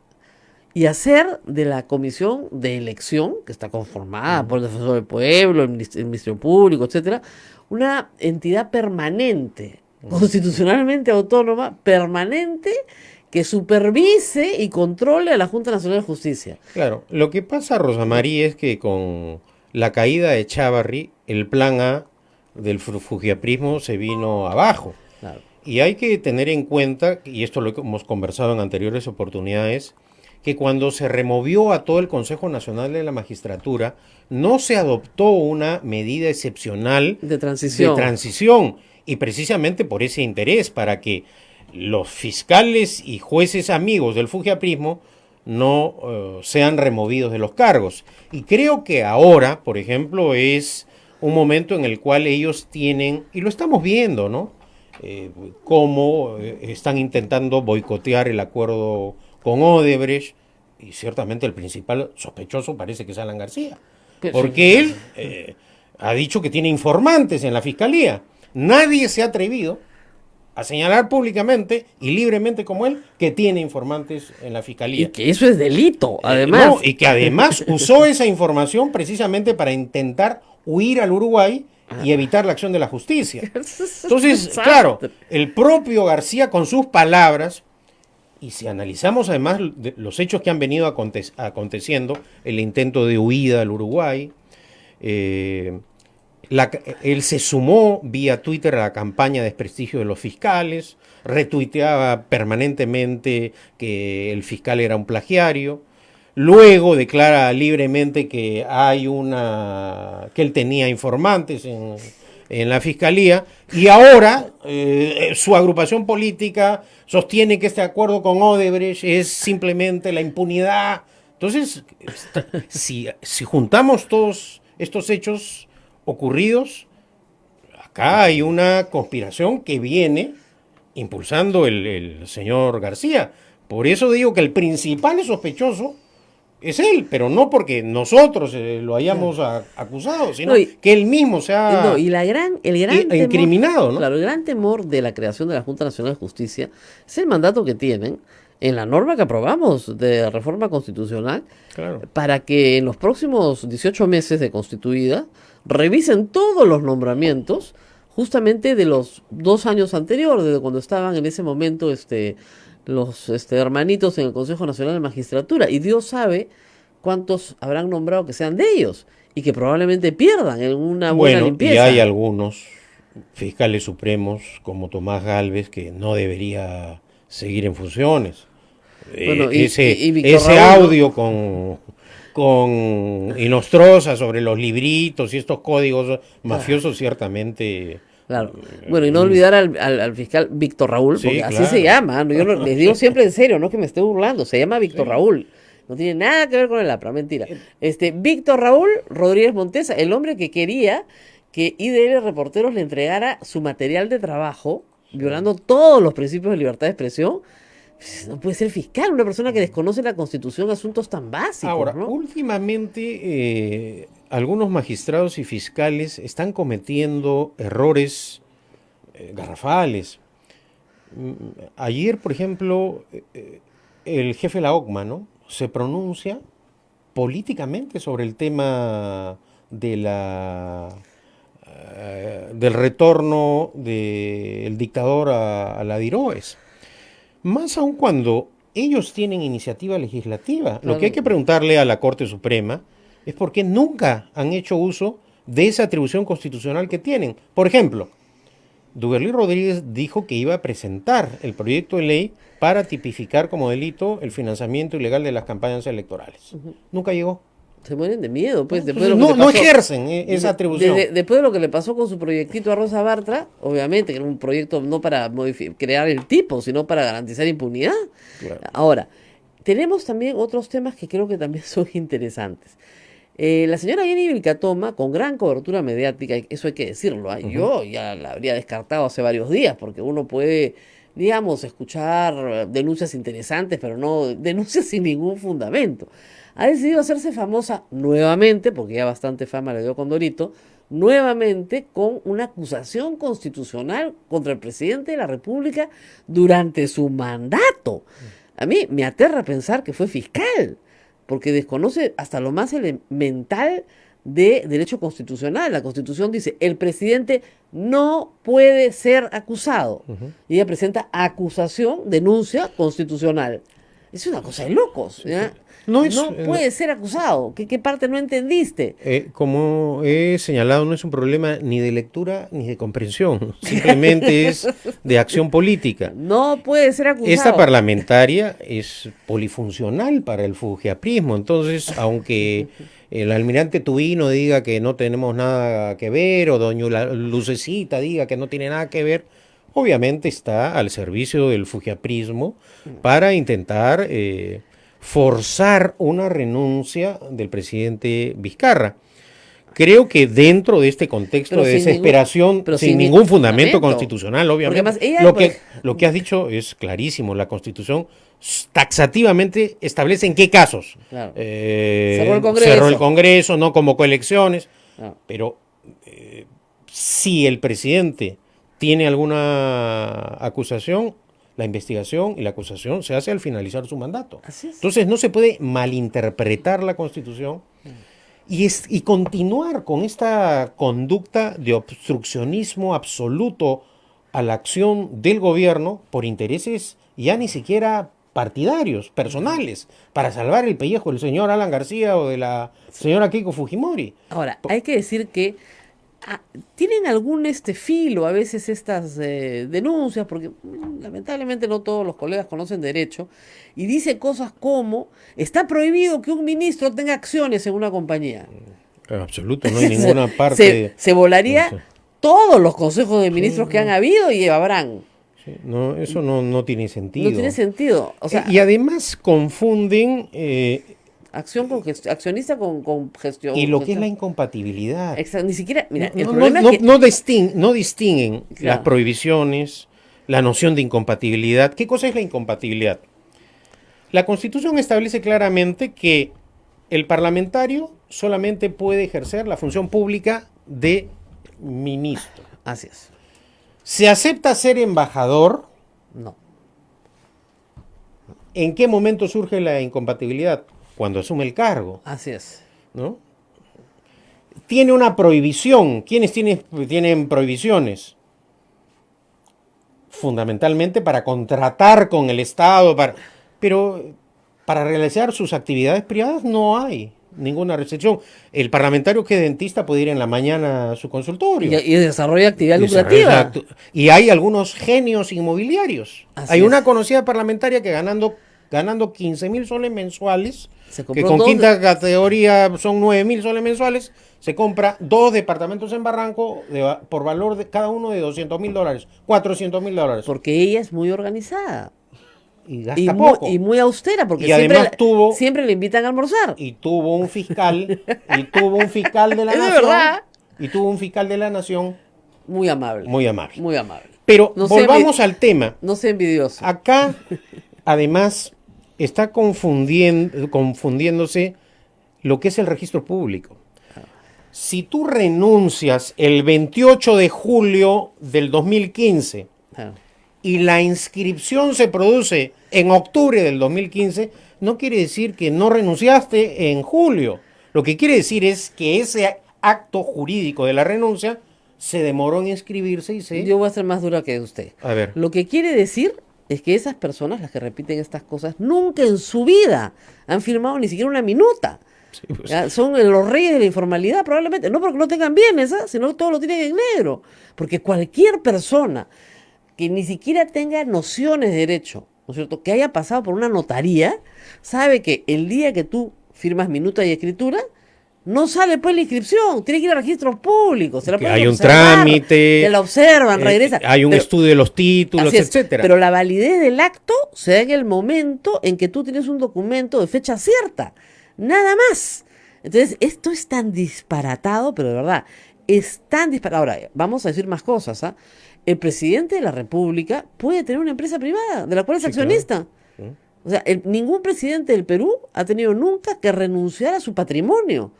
y hacer de la comisión de elección, que está conformada por el defensor del pueblo, el Ministerio Público, etcétera, una entidad permanente, constitucionalmente autónoma, permanente, que supervise y controle a la Junta Nacional de Justicia. Claro, lo que pasa, Rosa María, es que con la caída de Chávarri, el plan A del fujiaprismo se vino abajo. Claro. Y hay que tener en cuenta, y esto lo hemos conversado en anteriores oportunidades, que cuando se removió a todo el Consejo Nacional de la Magistratura, no se adoptó una medida excepcional de transición. Y precisamente por ese interés, para que los fiscales y jueces amigos del fujiaprismo no sean removidos de los cargos. Y creo que ahora, por ejemplo, es un momento en el cual ellos tienen, y lo estamos viendo, ¿no? Cómo están intentando boicotear el acuerdo con Odebrecht, y ciertamente el principal sospechoso parece que es Alan García, porque él ha dicho que tiene informantes en la fiscalía. Nadie se ha atrevido a señalar públicamente y libremente como él que tiene informantes en la fiscalía. Y que eso es delito, además. Y que además usó esa información precisamente para intentar huir al Uruguay y evitar la acción de la justicia. Entonces, claro, el propio García con sus palabras, y si analizamos además los hechos que han venido aconteciendo, el intento de huida al Uruguay, Él se sumó vía Twitter a la campaña de desprestigio de los fiscales, retuiteaba permanentemente que el fiscal era un plagiario, luego declara libremente que que él tenía informantes en la fiscalía, y ahora su agrupación política sostiene que este acuerdo con Odebrecht es simplemente la impunidad. Entonces, si juntamos todos estos hechos ocurridos, acá hay una conspiración que viene impulsando el señor García. Por eso digo que el principal sospechoso es él, pero no porque nosotros lo hayamos acusado, sino que él mismo se ha el gran temor, incriminado, ¿no? Claro, el gran temor de la creación de la Junta Nacional de Justicia es el mandato que tienen en la norma que aprobamos de reforma constitucional, claro, para que en los próximos 18 meses de constituida revisen todos los nombramientos justamente de los 2 años anteriores, de cuando estaban en ese momento los hermanitos en el Consejo Nacional de Magistratura, y Dios sabe cuántos habrán nombrado que sean de ellos y que probablemente pierdan en una buena limpieza. Y hay algunos fiscales supremos como Tomás Gálvez que no debería seguir en funciones. Bueno, ese audio con Inostroza sobre los libritos y estos códigos mafiosos, ciertamente. Claro. Bueno, y no olvidar al fiscal Víctor Raúl, porque así claro. se llama, ¿no? Yo les digo siempre en serio, no es que me esté burlando, se llama Víctor Raúl. No tiene nada que ver con el APRA, mentira. Víctor Raúl Rodríguez Montesa, el hombre que quería que IDL Reporteros le entregara su material de trabajo, violando todos los principios de libertad de expresión. No puede ser fiscal, una persona que desconoce la Constitución, asuntos tan básicos. Ahora, ¿no? últimamente algunos magistrados y fiscales están cometiendo errores garrafales. Ayer, por ejemplo, el jefe de la OCMA, ¿no?, se pronuncia políticamente sobre el tema de del retorno del dictador a la DIROES. Más aún cuando ellos tienen iniciativa legislativa. Lo que hay que preguntarle a la Corte Suprema es por qué nunca han hecho uso de esa atribución constitucional que tienen. Por ejemplo, Duberly Rodríguez dijo que iba a presentar el proyecto de ley para tipificar como delito el financiamiento ilegal de las campañas electorales. Nunca llegó. Se mueren de miedo, pues. No ejercen esa atribución. Después de lo que le pasó con su proyectito a Rosa Bartra, obviamente, que era un proyecto no para crear el tipo, sino para garantizar impunidad. Claro. Ahora, tenemos también otros temas que creo que también son interesantes. La señora Jenny Vilcatoma, con gran cobertura mediática, eso hay que decirlo, yo ya la habría descartado hace varios días, porque uno puede, digamos, escuchar denuncias interesantes, pero no denuncias sin ningún fundamento. Ha decidido hacerse famosa nuevamente, porque ya bastante fama le dio Condorito, nuevamente con una acusación constitucional contra el presidente de la República durante su mandato. A mí me aterra pensar que fue fiscal, porque desconoce hasta lo más elemental de derecho constitucional. La Constitución dice, el presidente no puede ser acusado. Y ella presenta acusación, denuncia constitucional. Es una cosa de locos, ¿ya? No puede ser acusado. ¿Qué parte no entendiste? Como he señalado, no es un problema ni de lectura ni de comprensión. Simplemente es de acción política. No puede ser acusado. Esta parlamentaria es polifuncional para el fujiaprismo. Entonces, aunque el almirante Tubino diga que no tenemos nada que ver, o doña Lucecita diga que no tiene nada que ver, obviamente está al servicio del fujiaprismo para intentar forzar una renuncia del presidente Vizcarra. Creo que dentro de este contexto de desesperación, sin ningún fundamento constitucional, obviamente, lo que has dicho es clarísimo. La Constitución taxativamente establece en qué casos. Claro. Cerró el Congreso, no convocó elecciones, pero si el presidente tiene alguna acusación, la investigación y la acusación se hace al finalizar su mandato. Entonces no se puede malinterpretar la Constitución y continuar con esta conducta de obstruccionismo absoluto a la acción del gobierno por intereses ya ni siquiera partidarios, personales, para salvar el pellejo del señor Alan García o de la señora Keiko Fujimori. Ahora, hay que decir que tienen algún filo a veces estas denuncias, porque lamentablemente no todos los colegas conocen derecho, y dice cosas como, está prohibido que un ministro tenga acciones en una compañía. En absoluto, no hay ninguna parte. Se volaría todos los consejos de ministros que han habido y habrán. Sí, no, eso no tiene sentido. No tiene sentido. O sea, y además confunden accionista con gestión. y lo que es la incompatibilidad. Ni siquiera, mira, el no, problema no, es que no distinguen Claro. las prohibiciones, la noción de incompatibilidad. ¿Qué cosa es la incompatibilidad? La Constitución establece claramente que el parlamentario solamente puede ejercer la función pública de ministro. Así es. ¿Se acepta ser embajador? No. ¿En qué momento surge la incompatibilidad? Cuando asume el cargo, Así es. ¿no? Tiene una prohibición. ¿Quiénes tienen prohibiciones? Fundamentalmente para contratar con el Estado, pero para realizar sus actividades privadas no hay ninguna restricción. El parlamentario que es dentista puede ir en la mañana a su consultorio. Y desarrolla actividad lucrativa. Y hay algunos genios inmobiliarios. Así Hay una es. conocida parlamentaria que ganando 15.000 soles mensuales, Se que compró con dos quinta categoría son 9.000 soles mensuales, se compra 2 departamentos en Barranco por valor de cada uno de $200.000, $400.000. Porque ella es muy organizada. Y gasta poco. Y muy austera, porque Y además siempre le invitan a almorzar. Y tuvo un fiscal, de la Es de nación. verdad. Y tuvo un fiscal de la nación Muy amable. muy amable. Muy amable. Pero No sea volvamos al tema. No sea envidioso. Acá, además, está confundiéndose lo que es el registro público. Si tú renuncias el 28 de julio del 2015 y la inscripción se produce en octubre del 2015, no quiere decir que no renunciaste en julio. Lo que quiere decir es que ese acto jurídico de la renuncia se demoró en inscribirse y se... Yo voy a ser más dura que usted. A ver. Lo que quiere decir es que esas personas, las que repiten estas cosas, nunca en su vida han firmado ni siquiera una minuta. Sí, pues. Ya, son los reyes de la informalidad probablemente, no porque no tengan bienes, sino que todo lo tienen en negro. Porque cualquier persona que ni siquiera tenga nociones de derecho, ¿no es cierto?, que haya pasado por una notaría, sabe que el día que tú firmas minuta y escritura, no sale pues la inscripción, tiene que ir a registros públicos. Se la pueden Hay un observar, trámite. te la observan, regresa. Hay un estudio de los títulos, Así es, etcétera. pero la validez del acto se da en el momento en que tú tienes un documento de fecha cierta. Nada más. Entonces, esto es tan disparatado, pero de verdad, es tan disparatado. Ahora, vamos a decir más cosas. El presidente de la República puede tener una empresa privada, de la cual es accionista. Claro. O sea, ningún presidente del Perú ha tenido nunca que renunciar a su patrimonio.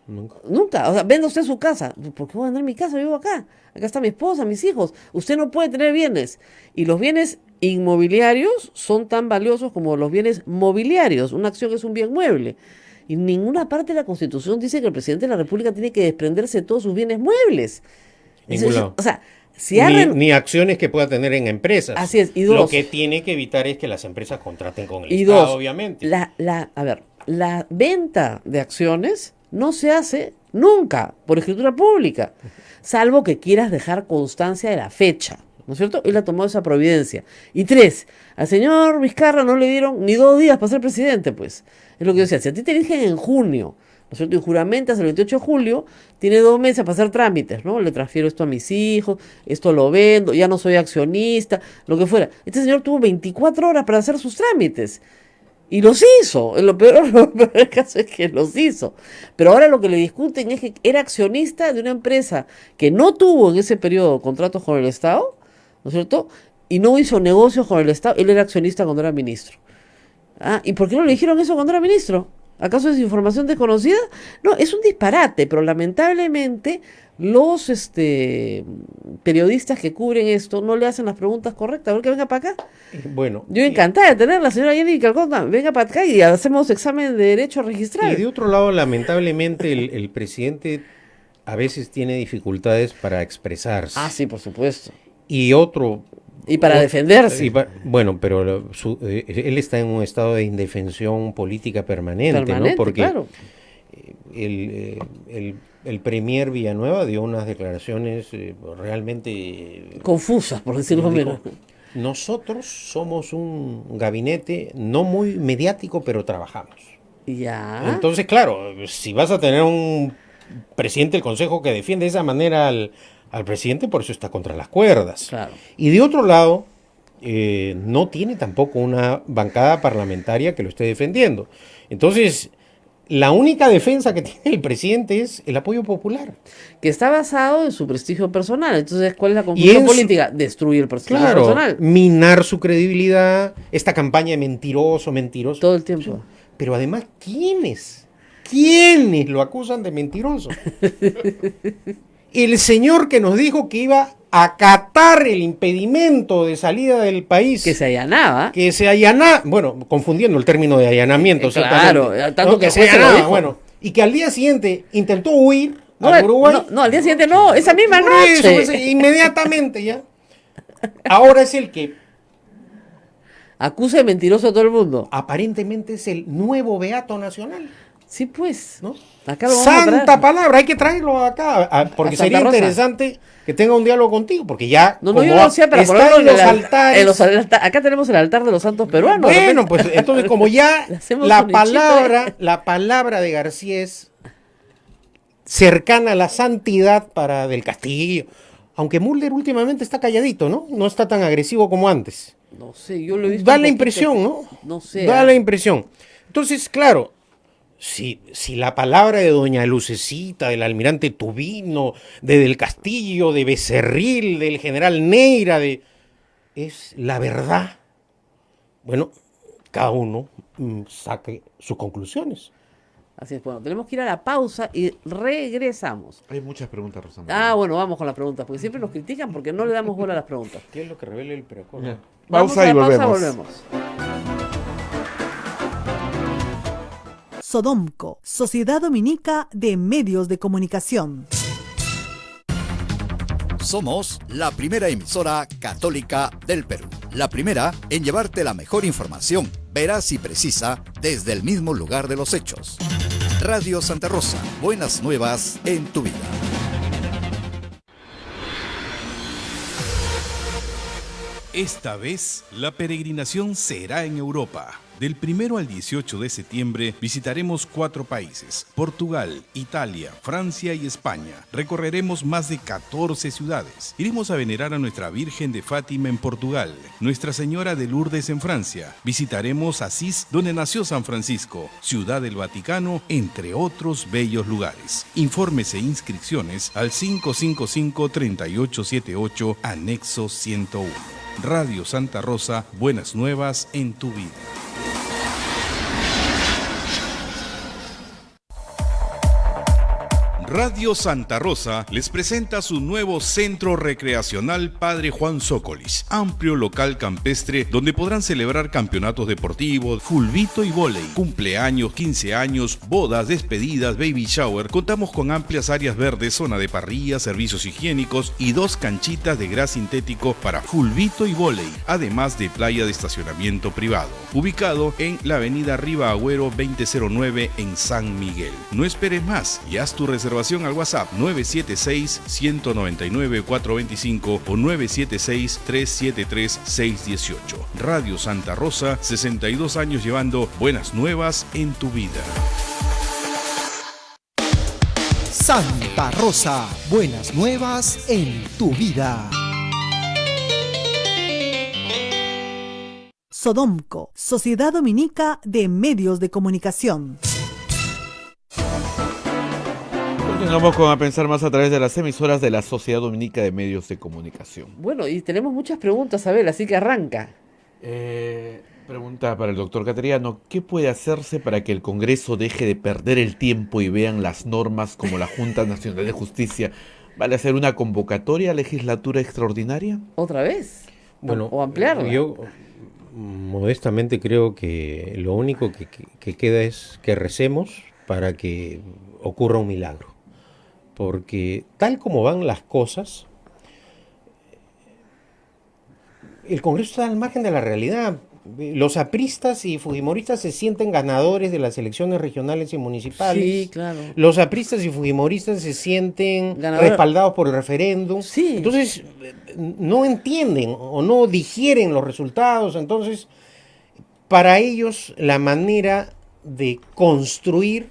Nunca. O sea, venda usted su casa. ¿Por qué voy a vender mi casa? Yo vivo acá. Acá está mi esposa, mis hijos. Usted no puede tener bienes. Y los bienes inmobiliarios son tan valiosos como los bienes mobiliarios. Una acción es un bien mueble. Y en ninguna parte de la Constitución dice que el presidente de la República tiene que desprenderse de todos sus bienes muebles. Ningún lado. O sea, ni acciones que pueda tener en empresas. Así es. Y dos, lo que tiene que evitar es que las empresas contraten con el y Estado, dos, obviamente. la venta de acciones no se hace nunca por escritura pública, salvo que quieras dejar constancia de la fecha, ¿no es cierto? Él ha tomado esa providencia. Y 3, al señor Vizcarra no le dieron ni 2 días para ser presidente, pues. Es lo que yo decía, si a ti te eligen en junio, ¿no es cierto? Y juramentas el 28 de julio, tiene 2 meses para hacer trámites, ¿no? Le transfiero esto a mis hijos, esto lo vendo, ya no soy accionista, lo que fuera. Este señor tuvo 24 horas para hacer sus trámites. Y los hizo. Lo peor del caso es que los hizo. Pero ahora lo que le discuten es que era accionista de una empresa que no tuvo en ese periodo contratos con el Estado, ¿no es cierto? Y no hizo negocios con el Estado. Él era accionista cuando era ministro. ¿Y por qué no le dijeron eso cuando era ministro? ¿Acaso es información desconocida? No, es un disparate, pero lamentablemente los periodistas que cubren esto no le hacen las preguntas correctas. A ver que venga para acá. Bueno. Yo encantada de tener la señora Jenny Calcota. Venga para acá y hacemos examen de derecho registral. Y de otro lado, lamentablemente, el presidente a veces tiene dificultades para expresarse. Sí, por supuesto. Y para defenderse. Bueno, pero él está en un estado de indefensión política permanente, ¿no? Porque claro. El el premier Villanueva dio unas declaraciones realmente confusas, por decirlo dijo, menos. nosotros somos un gabinete no muy mediático, pero trabajamos. Ya. Entonces, claro, si vas a tener un presidente del Consejo que defiende de esa manera al presidente, por eso está contra las cuerdas. Claro. Y de otro lado, no tiene tampoco una bancada parlamentaria que lo esté defendiendo. Entonces, la única defensa que tiene el presidente es el apoyo popular. Que está basado en su prestigio personal. Entonces, ¿cuál es la conclusión política? Destruir el prestigio personal. Minar su credibilidad, esta campaña de mentiroso. Todo el tiempo. Pero además, ¿quiénes lo acusan de mentiroso? El señor que nos dijo que iba a acatar el impedimento de salida del país. Que se allanaba. Bueno, confundiendo el término de allanamiento. Claro, tanto que se allanaba, bueno. Y que al día siguiente intentó huir a Uruguay. No, al día siguiente no, esa misma noche. Eso, pues, inmediatamente ya. Ahora es el que acusa de mentiroso a todo el mundo. Aparentemente es el nuevo beato nacional. Sí, pues. ¿No? Acá lo vamos Santa palabra, hay que traerlo acá, porque sería interesante que tenga un diálogo contigo, porque ya yo lo decía para está ponerlo en los altares. Acá tenemos el altar de los santos peruanos. Bueno, pues entonces como ya la palabra de García es cercana a la santidad para Del Castillo, aunque Mulder últimamente está calladito, ¿no? No está tan agresivo como antes. No sé, yo lo he visto. Da la impresión, ¿no? No sé. Da la impresión. Entonces, claro, si la palabra de doña Lucecita, del almirante Tubino, de Del Castillo, de Becerril, del general Neira, es la verdad, bueno, cada uno saque sus conclusiones. Así es, bueno, tenemos que ir a la pausa y regresamos. Hay muchas preguntas, Rosa. Bueno, vamos con las preguntas, porque siempre nos critican porque no le damos bola a las preguntas. ¿Qué es lo que revela el preacuerdo? Pausa y volvemos. Sodomco, Sociedad Dominica de Medios de Comunicación. Somos la primera emisora católica del Perú. La primera en llevarte la mejor información, veraz y precisa, desde el mismo lugar de los hechos. Radio Santa Rosa, buenas nuevas en tu vida. Esta vez, la peregrinación será en Europa. Del 1 al 18 de septiembre visitaremos 4 países: Portugal, Italia, Francia y España. Recorreremos más de 14 ciudades. Iremos a venerar a Nuestra Virgen de Fátima en Portugal, Nuestra Señora de Lourdes en Francia. Visitaremos Asís, donde nació San Francisco, Ciudad del Vaticano, entre otros bellos lugares. Informes e inscripciones al 555-3878, anexo 101. Radio Santa Rosa, buenas nuevas en tu vida. Radio Santa Rosa les presenta su nuevo centro recreacional Padre Juan Zócolis, amplio local campestre donde podrán celebrar campeonatos deportivos, fulbito y vóley, cumpleaños, 15 años, bodas, despedidas, baby shower. Contamos con amplias áreas verdes, zona de parrilla, servicios higiénicos y 2 canchitas de gras sintético para fulbito y vóley, además de playa de estacionamiento privado, ubicado en la avenida Riva Agüero 2009 en San Miguel. No esperes más y haz tu reservación al WhatsApp 976-199-425 o 976-373-618. Radio Santa Rosa, 62 años llevando buenas nuevas en tu vida. Santa Rosa, buenas nuevas en tu vida. Sodomco, Sociedad Dominica de Medios de Comunicación. Continuamos con A Pensar Más a través de las emisoras de la Sociedad Dominica de Medios de Comunicación. Bueno, y tenemos muchas preguntas, Abel, así que arranca. Pregunta para el doctor Cateriano: ¿qué puede hacerse para que el Congreso deje de perder el tiempo y vean las normas como la Junta Nacional de Justicia? ¿Vale hacer una convocatoria a legislatura extraordinaria? ¿Otra vez? Bueno, ¿O ampliarla? Yo modestamente creo que lo único que queda es que recemos para que ocurra un milagro. Porque tal como van las cosas, el Congreso está al margen de la realidad. los apristas y fujimoristas se sienten ganadores de las elecciones regionales y municipales. Sí, claro. Los apristas y fujimoristas se sienten respaldados por el referéndum. Sí. Entonces, no entienden o no digieren los resultados. Entonces, para ellos, la manera de construir,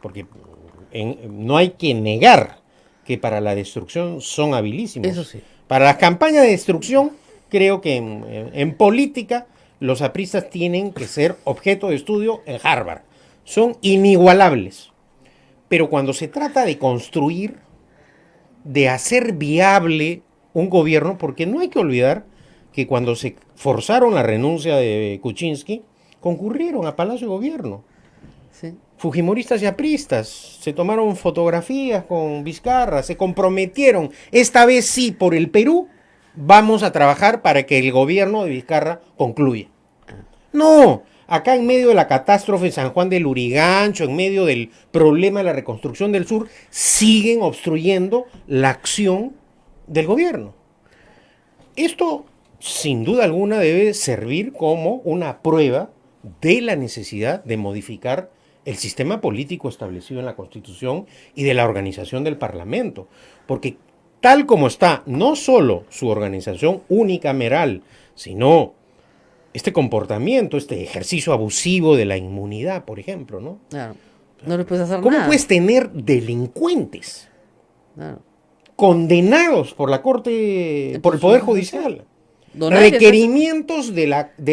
porque no hay que negar que para la destrucción son habilísimos. Eso sí. Para las campañas de destrucción, creo que en política los apristas tienen que ser objeto de estudio en Harvard. Son inigualables. Pero cuando se trata de construir, de hacer viable un gobierno, porque no hay que olvidar que cuando se forzaron la renuncia de Kuczynski, concurrieron a Palacio de Gobierno. Sí. Fujimoristas y apristas se tomaron fotografías con Vizcarra, se comprometieron. Esta vez sí, por el Perú, vamos a trabajar para que el gobierno de Vizcarra concluya. No, acá en medio de la catástrofe de San Juan del Lurigancho, en medio del problema de la reconstrucción del sur, siguen obstruyendo la acción del gobierno. Esto, sin duda alguna, debe servir como una prueba de la necesidad de modificar el sistema político establecido en la Constitución y de la organización del Parlamento. Porque tal como está, no solo su organización unicameral, sino este comportamiento, este ejercicio abusivo de la inmunidad, por ejemplo, ¿no? Claro. No le puedes hacer ¿Cómo nada. puedes tener delincuentes Claro. condenados por la Corte, por el Poder Judicial? Donarios, Requerimientos de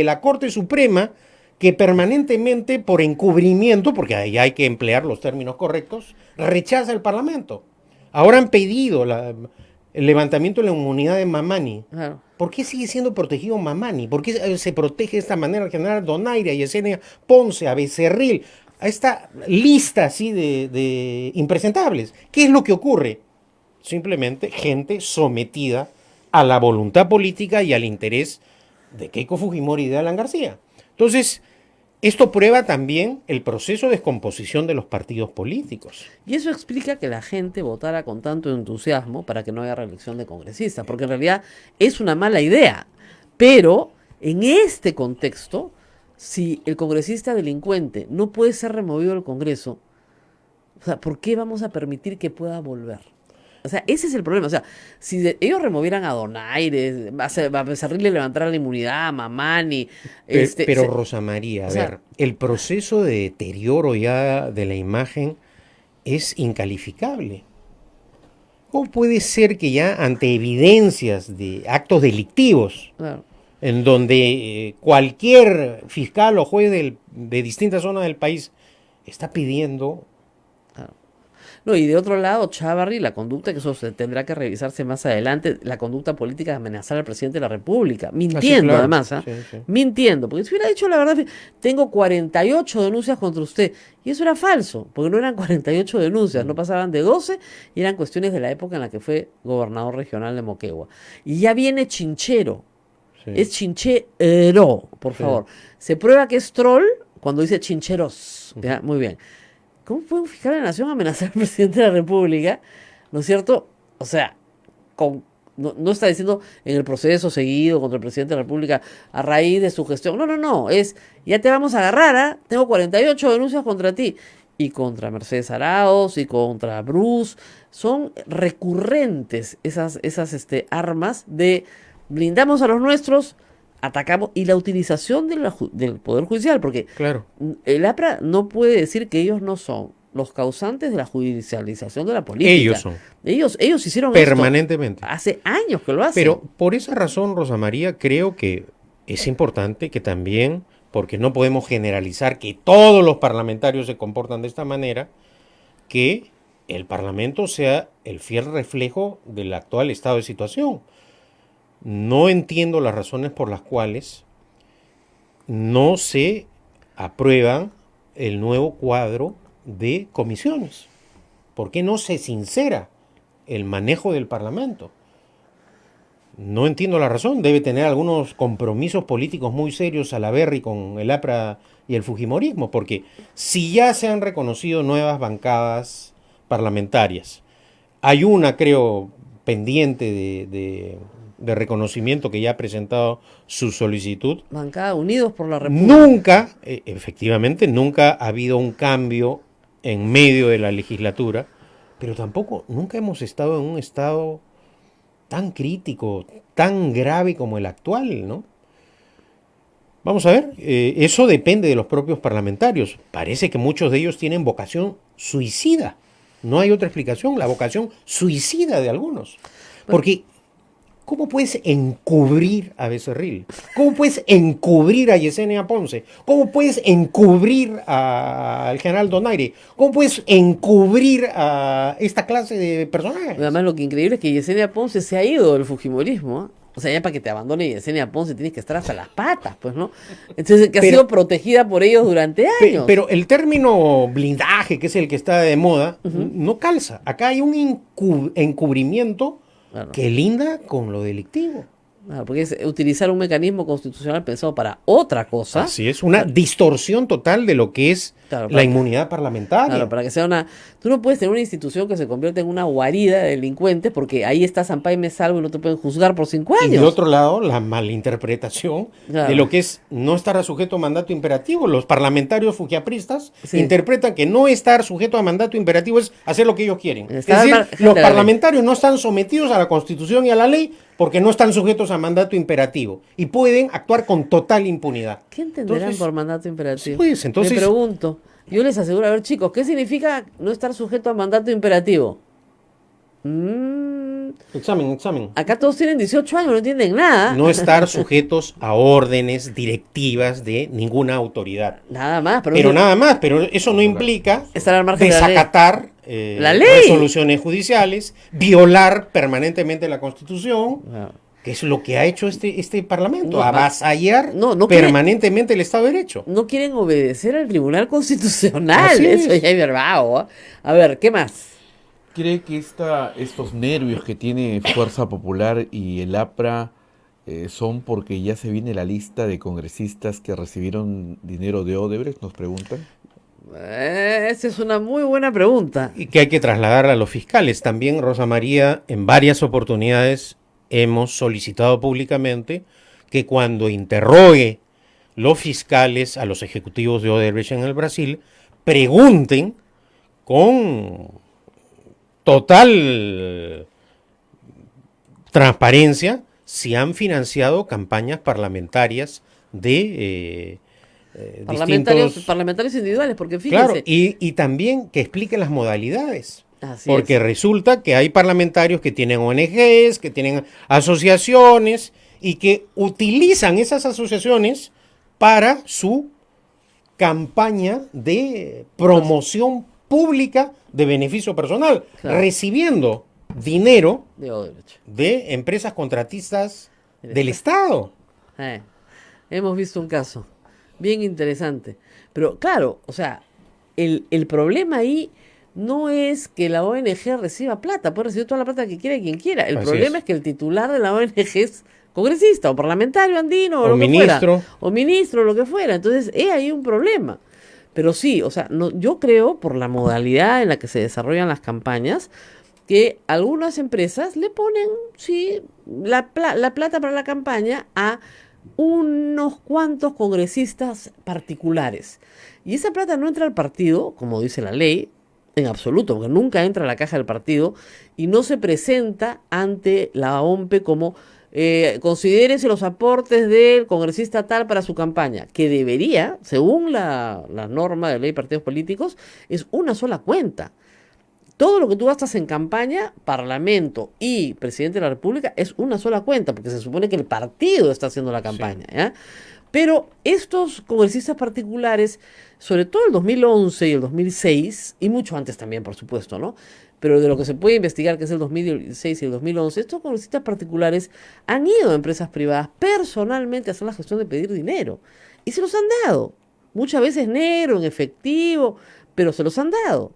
la Corte Suprema que permanentemente, por encubrimiento, porque ahí hay que emplear los términos correctos, rechaza el Parlamento. Ahora han pedido el levantamiento de la inmunidad de Mamani. Claro. ¿Por qué sigue siendo protegido Mamani? ¿Por qué se protege de esta manera al general Donaire, a Yesenia Ponce, a Becerril, a esta lista así de impresentables? ¿Qué es lo que ocurre? Simplemente gente sometida a la voluntad política y al interés de Keiko Fujimori y de Alan García. Entonces, esto prueba también el proceso de descomposición de los partidos políticos. Y eso explica que la gente votara con tanto entusiasmo para que no haya reelección de congresistas, porque en realidad es una mala idea. Pero en este contexto, si el congresista delincuente no puede ser removido del Congreso, o sea, ¿por qué vamos a permitir que pueda volver? O sea, ese es el problema. O sea, si ellos removieran a Donaire, a Becerril le levantaran la inmunidad, a Mamani... Pero Rosa María, a ver, el proceso de deterioro ya de la imagen es incalificable. ¿Cómo puede ser que ya ante evidencias de actos delictivos, claro, en donde cualquier fiscal o juez de distintas zonas del país está pidiendo... No, y de otro lado, Chávarri, la conducta, que eso se tendrá que revisarse más adelante, la conducta política de amenazar al presidente de la República, mintiendo claro. además, Sí. mintiendo, porque si hubiera dicho la verdad, tengo 48 denuncias contra usted, y eso era falso, porque no eran 48 denuncias, no pasaban de 12, y eran cuestiones de la época en la que fue gobernador regional de Moquegua. Y ya viene Chinchero, es Chinchero, por favor. Se prueba que es troll cuando dice Chincheros, ¿ya? Muy bien. ¿Cómo puede un fiscal de la nación amenazar al presidente de la República? ¿No es cierto? O sea, no está diciendo en el proceso seguido contra el presidente de la República a raíz de su gestión. No. Es, ya te vamos a agarrar, ¿ah? Tengo 48 denuncias contra ti. Y contra Mercedes Arauz y contra Bruce. Son recurrentes esas armas de blindamos a los nuestros, atacamos, y la utilización del Poder Judicial, porque claro, el APRA no puede decir que ellos no son los causantes de la judicialización de la política. Ellos son. Ellos hicieron permanentemente. Esto hace años que lo hacen. Pero por esa razón, Rosa María, creo que es importante que también, porque no podemos generalizar que todos los parlamentarios se comportan de esta manera, que el Parlamento sea el fiel reflejo del actual estado de situación. No entiendo las razones por las cuales no se aprueban el nuevo cuadro de comisiones. ¿Por qué no se sincera el manejo del Parlamento? No entiendo la razón. Debe tener algunos compromisos políticos muy serios Salaverry con el APRA y el fujimorismo, porque si ya se han reconocido nuevas bancadas parlamentarias, hay una, creo, pendiente de reconocimiento que ya ha presentado su solicitud. Bancada Unidos por la República. Nunca, efectivamente, nunca ha habido un cambio en medio de la legislatura, pero tampoco, nunca hemos estado en un estado tan crítico, tan grave como el actual, ¿no? Vamos a ver, eso depende de los propios parlamentarios. Parece que muchos de ellos tienen vocación suicida. No hay otra explicación, la vocación suicida de algunos. Porque, ¿cómo puedes encubrir a Becerril? ¿Cómo puedes encubrir a Yesenia Ponce? ¿Cómo puedes encubrir al general Donaire? ¿Cómo puedes encubrir a esta clase de personajes? Además, lo que increíble es que Yesenia Ponce se ha ido del fujimorismo, ¿eh? O sea, ya para que te abandone Yesenia Ponce tienes que estar hasta las patas, pues, ¿no? Entonces, que ha sido protegida por ellos durante años. Pero el término blindaje, que es el que está de moda, no calza. Acá hay un encubrimiento que linda con lo delictivo. Claro, porque es utilizar un mecanismo constitucional pensado para otra cosa. Así es, una distorsión total de lo que es la inmunidad parlamentaria. Claro, para que sea una... Tú no puedes tener una institución que se convierta en una guarida de delincuentes porque ahí está Sampaio y me salvo y no te pueden juzgar por 5 años. Y de otro lado, la malinterpretación de lo que es no estar sujeto a mandato imperativo. Los parlamentarios fujiapristas interpretan que no estar sujeto a mandato imperativo es hacer lo que ellos quieren. Es decir, los parlamentarios no están sometidos a la Constitución y a la ley porque no están sujetos a mandato imperativo y pueden actuar con total impunidad. ¿Qué entenderán por mandato imperativo? Pues, entonces, me pregunto, yo les aseguro, a ver chicos, ¿qué significa no estar sujeto a mandato imperativo? Examen. Acá todos tienen 18 años, no entienden nada. No estar sujetos a órdenes directivas de ninguna autoridad. Nada más. Pero eso no implica estar al margen desacatar la ley. Resoluciones judiciales, violar permanentemente la Constitución, que es lo que ha hecho este Parlamento, avasallar permanentemente el Estado de Derecho. No quieren obedecer al Tribunal Constitucional, eso ya es verbado. A ver, ¿qué más? ¿Cree que estos nervios que tiene Fuerza Popular y el APRA son porque ya se viene la lista de congresistas que recibieron dinero de Odebrecht? Nos preguntan. Esa es una muy buena pregunta. Y que hay que trasladarla a los fiscales. También, Rosa María, en varias oportunidades hemos solicitado públicamente que cuando interrogue los fiscales a los ejecutivos de Odebrecht en el Brasil, pregunten con total transparencia si han financiado campañas parlamentarias de parlamentarios individuales, porque fíjense. Claro, y también que expliquen las modalidades. Porque resulta que hay parlamentarios que tienen ONGs, que tienen asociaciones y que utilizan esas asociaciones para su campaña de promoción pública de beneficio personal, recibiendo dinero de empresas contratistas del Estado. Hemos visto un caso bien interesante. Pero claro, o sea, el problema ahí no es que la ONG reciba plata, puede recibir toda la plata que quiera quien quiera. El problema es que el titular de la ONG es congresista o parlamentario andino o lo ministro. Que fuera, o ministro, lo que fuera. Entonces, hay un problema. Pero sí, o sea, yo creo, por la modalidad en la que se desarrollan las campañas, que algunas empresas le ponen, la plata para la campaña a unos cuantos congresistas particulares. Y esa plata no entra al partido, como dice la ley, en absoluto, porque nunca entra a la caja del partido y no se presenta ante la OMPE como considérese los aportes del congresista tal para su campaña, que debería, según la norma de ley de partidos políticos, es una sola cuenta. Todo lo que tú gastas en campaña, Parlamento y Presidente de la República es una sola cuenta, porque se supone que el partido está haciendo la campaña, ¿ya? Pero estos congresistas particulares, sobre todo el 2011 y el 2006, y mucho antes también, por supuesto, ¿no? Pero de lo que se puede investigar, que es el 2006 y el 2011, estos congresistas particulares han ido a empresas privadas personalmente a hacer la gestión de pedir dinero. Y se los han dado. Muchas veces negro, en efectivo, pero se los han dado.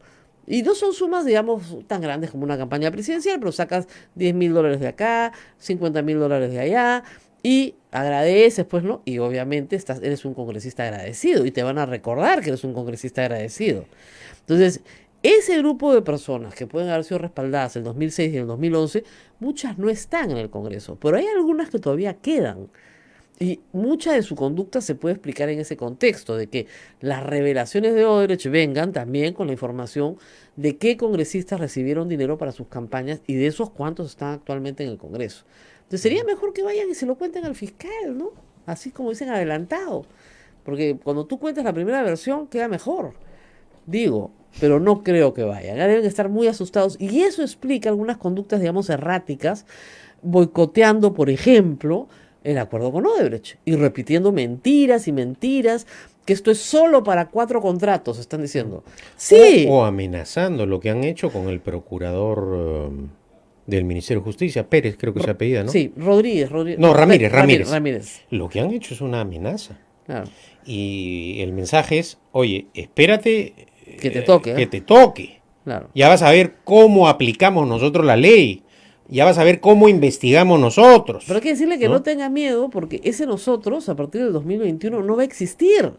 Y no son sumas, digamos, tan grandes como una campaña presidencial, pero sacas $10,000 de acá, $50,000 de allá, y agradeces, pues, ¿no? Y obviamente eres un congresista agradecido, y te van a recordar que eres un congresista agradecido. Entonces, ese grupo de personas que pueden haber sido respaldadas en el 2006 y en el 2011, muchas no están en el Congreso, pero hay algunas que todavía quedan. Y mucha de su conducta se puede explicar en ese contexto, de que las revelaciones de Odebrecht vengan también con la información de qué congresistas recibieron dinero para sus campañas y de esos cuántos están actualmente en el Congreso. Entonces sería mejor que vayan y se lo cuenten al fiscal, ¿no? Así como dicen, adelantado. Porque cuando tú cuentas la primera versión queda mejor, digo, pero no creo que vayan. Ya deben estar muy asustados y eso explica algunas conductas, digamos, erráticas, boicoteando, por ejemplo, el acuerdo con Odebrecht y repitiendo mentiras y mentiras, que esto es solo para 4 contratos, están diciendo. Sí. O amenazando lo que han hecho con el procurador del Ministerio de Justicia, Pérez, creo que se apellida, ¿no? Sí, Rodríguez. No, Ramírez. Ramírez. Lo que han hecho es una amenaza. Claro. Y el mensaje es, oye, espérate que te toque. Que te toque. Claro. Ya vas a ver cómo aplicamos nosotros la ley. Ya vas a ver cómo investigamos nosotros. Pero hay que decirle que no tenga miedo, porque ese nosotros, a partir del 2021, no va a existir.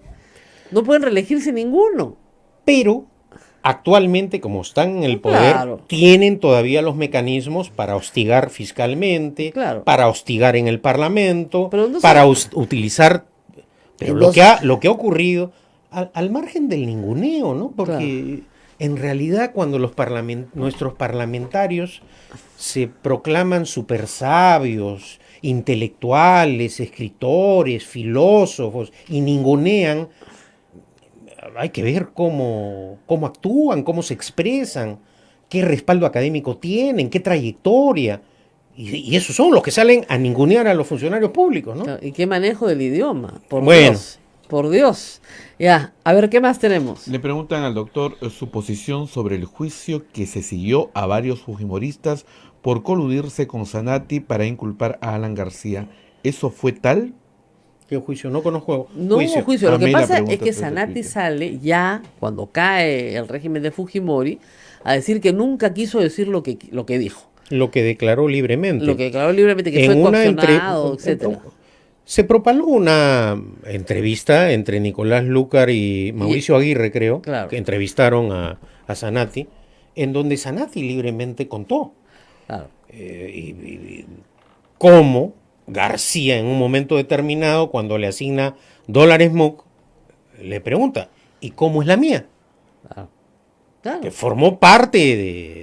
No pueden reelegirse ninguno. Pero actualmente, como están en el poder, tienen todavía los mecanismos para hostigar fiscalmente, para hostigar en el Parlamento, para utilizar... Pero lo que ha ocurrido, al margen del ninguneo, ¿no? Porque en realidad cuando nuestros parlamentarios se proclaman super sabios, intelectuales, escritores, filósofos, y ningunean, hay que ver cómo actúan, cómo se expresan, qué respaldo académico tienen, qué trayectoria. Y esos son los que salen a ningunear a los funcionarios públicos, ¿no? Y qué manejo del idioma, por Dios. Ya, a ver, ¿qué más tenemos? Le preguntan al doctor su posición sobre el juicio que se siguió a varios fujimoristas por coludirse con Zanatti para inculpar a Alan García. ¿Eso fue tal? ¿Qué juicio? No conozco. No hubo juicio. Lo que pasa es que Zanatti sale ya, cuando cae el régimen de Fujimori, a decir que nunca quiso decir lo que dijo. Lo que declaró libremente. Lo que declaró libremente, que fue coaccionado, etcétera. Se propaló una entrevista entre Nicolás Lúcar y Mauricio Aguirre, creo, que entrevistaron a Zanatti, en donde Zanatti libremente contó cómo García, en un momento determinado, cuando le asigna dólares MUC, le pregunta, ¿y cómo es la mía? Que formó parte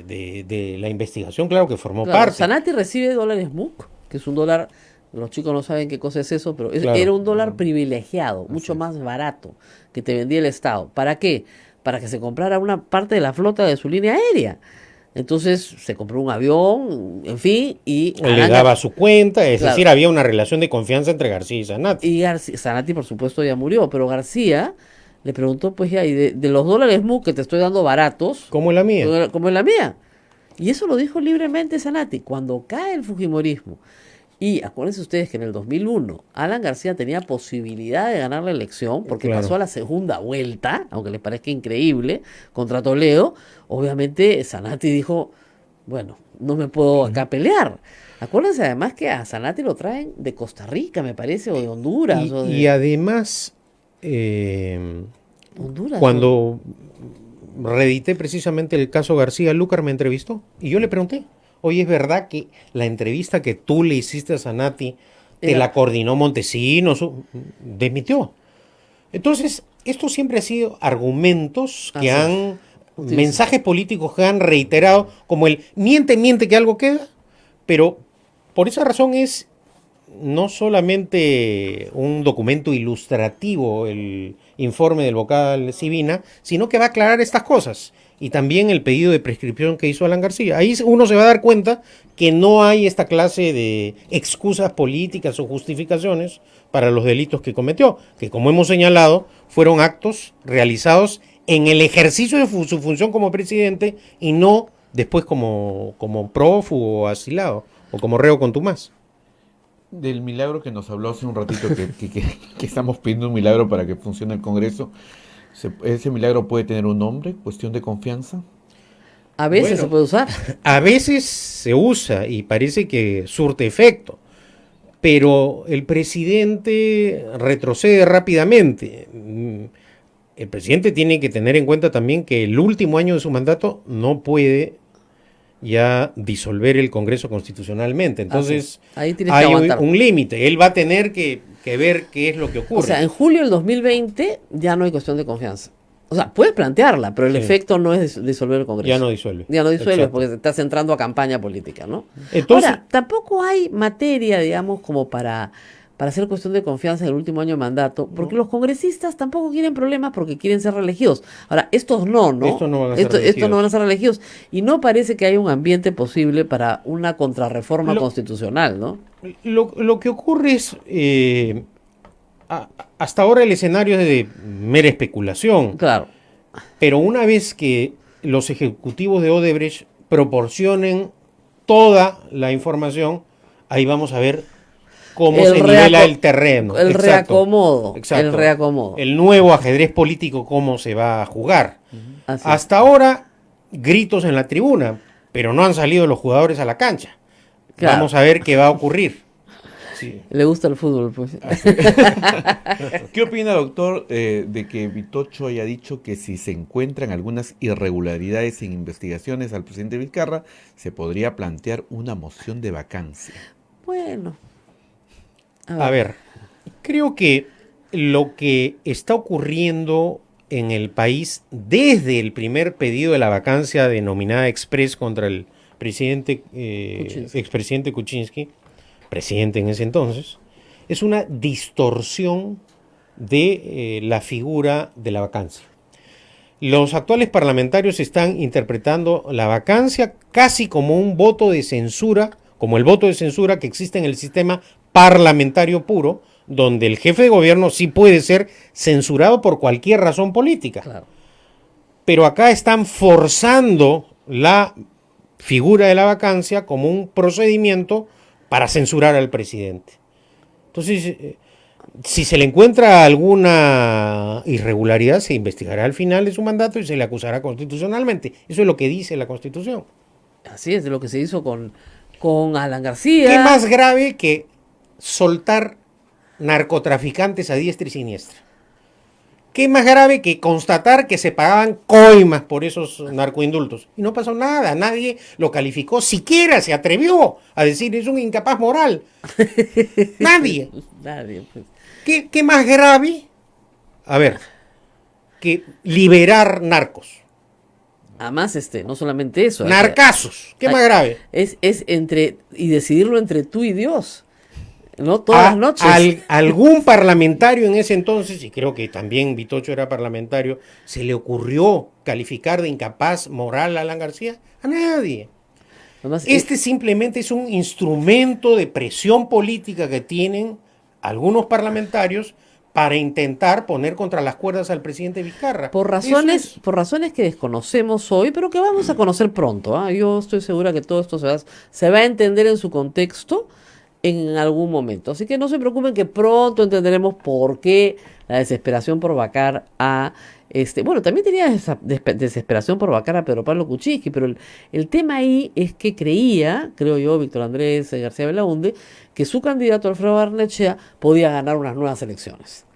de la investigación, claro que formó parte. Zanatti recibe dólares MUC, que es un dólar... Los chicos no saben qué cosa es eso, pero era un dólar privilegiado, mucho más barato que te vendía el Estado. ¿Para qué? Para que se comprara una parte de la flota de su línea aérea. Entonces se compró un avión, en fin, y... Le daba su cuenta, es decir, había una relación de confianza entre García y Zanatti. Y Zanatti, por supuesto, ya murió, pero García le preguntó, pues ya, y de los dólares MUC que te estoy dando baratos... ¿Cómo es la mía? ¿Cómo es la mía? Y eso lo dijo libremente Zanatti. Cuando cae el fujimorismo... Y acuérdense ustedes que en el 2001 Alan García tenía posibilidad de ganar la elección porque pasó a la segunda vuelta, aunque les parezca increíble, contra Toledo. Obviamente Zanatti dijo, bueno, no me puedo acá pelear. Acuérdense además que a Zanatti lo traen de Costa Rica, me parece, o de Honduras. Y además, Honduras, cuando reedité precisamente el caso García, Lúcar me entrevistó y yo le pregunté, oye, ¿es verdad que la entrevista que tú le hiciste a Zanatti te la coordinó Montesinos? Desmintió. Entonces, esto siempre ha sido argumentos que mensajes políticos que han reiterado, como el miente que algo queda, pero por esa razón es no solamente un documento ilustrativo el informe del vocal Sibina, sino que va a aclarar estas cosas. Y también el pedido de prescripción que hizo Alan García. Ahí uno se va a dar cuenta que no hay esta clase de excusas políticas o justificaciones para los delitos que cometió, que como hemos señalado, fueron actos realizados en el ejercicio de su función como presidente y no después como prófugo o asilado o como reo contumaz. Del milagro que nos habló hace un ratito, que estamos pidiendo un milagro para que funcione el Congreso. ¿Ese milagro puede tener un nombre? ¿Cuestión de confianza? A veces se puede usar. A veces se usa y parece que surte efecto, pero el presidente retrocede rápidamente. el presidente tiene que tener en cuenta también que el último año de su mandato no puede ya disolver el Congreso constitucionalmente. Entonces, ahí tienes que hay aguantar. un límite. Él va a tener que ver qué es lo que ocurre. O sea, en julio del 2020 ya no hay cuestión de confianza. O sea, puedes plantearla, pero el efecto no es disolver el Congreso. Ya no disuelve. Ya no disuelve Exacto. porque te estás entrando a campaña política, ¿no? Entonces, ahora, tampoco hay materia, digamos, como para hacer cuestión de confianza en el último año de mandato, porque los congresistas tampoco quieren problemas porque quieren ser reelegidos. Ahora, estos no, ¿no? Estos no van a ser Estos reelegidos. no van a ser reelegidos. Y no parece que haya un ambiente posible para una contrarreforma constitucional, ¿no? Lo que ocurre es, hasta ahora el escenario es de mera especulación. Claro. Pero una vez que los ejecutivos de Odebrecht proporcionen toda la información, ahí vamos a ver cómo se nivela el terreno. El Exacto. reacomodo. Exacto. El reacomodo. El nuevo ajedrez político, cómo se va a jugar. Así es. Hasta ahora, gritos en la tribuna, pero no han salido los jugadores a la cancha. Claro. Vamos a ver qué va a ocurrir. Sí. Le gusta el fútbol, pues. ¿Qué opina, doctor, de que Vitocho haya dicho que si se encuentran algunas irregularidades en investigaciones al presidente Vizcarra, se podría plantear una moción de vacancia? Bueno. A ver, creo que lo que está ocurriendo en el país desde el primer pedido de la vacancia denominada express contra el presidente, expresidente Kuczynski, presidente en ese entonces, es una distorsión de la figura de la vacancia. Los actuales parlamentarios están interpretando la vacancia casi como un voto de censura, como el voto de censura que existe en el sistema parlamentario puro, donde el jefe de gobierno sí puede ser censurado por cualquier razón política. Claro. Pero acá están forzando la figura de la vacancia como un procedimiento para censurar al presidente. Entonces, si se le encuentra alguna irregularidad, se investigará al final de su mandato y se le acusará constitucionalmente. Eso es lo que dice la Constitución. Así es, de lo que se hizo con Alan García. ¿Qué más grave que soltar narcotraficantes a diestra y siniestra? ¿Qué más grave que constatar que se pagaban coimas por esos narcoindultos? Y no pasó nada, nadie lo calificó, siquiera se atrevió a decir es un incapaz moral. Nadie. Nadie, pues. ¿Qué más grave? A ver, que liberar narcos. Además, no solamente eso. Narcazos. ¿Qué más grave? Es y decidirlo entre tú y Dios. ¿No? Todas las noches. Algún parlamentario en ese entonces, y creo que también Vitocho era parlamentario, ¿se le ocurrió calificar de incapaz moral a Alan García? A nadie. Además, Simplemente es un instrumento de presión política que tienen algunos parlamentarios para intentar poner contra las cuerdas al presidente Vizcarra. Por razones que desconocemos hoy, pero que vamos a conocer pronto. ¿Ah? Yo estoy segura que todo esto se va a entender en su contexto en algún momento. Así que no se preocupen que pronto entenderemos por qué la desesperación por vacar a bueno, también tenía esa desesperación por vacar a Pedro Pablo Kuczynski, pero el tema ahí es que creo yo, Víctor Andrés García Belaunde, que su candidato Alfredo Barnechea podía ganar unas nuevas elecciones.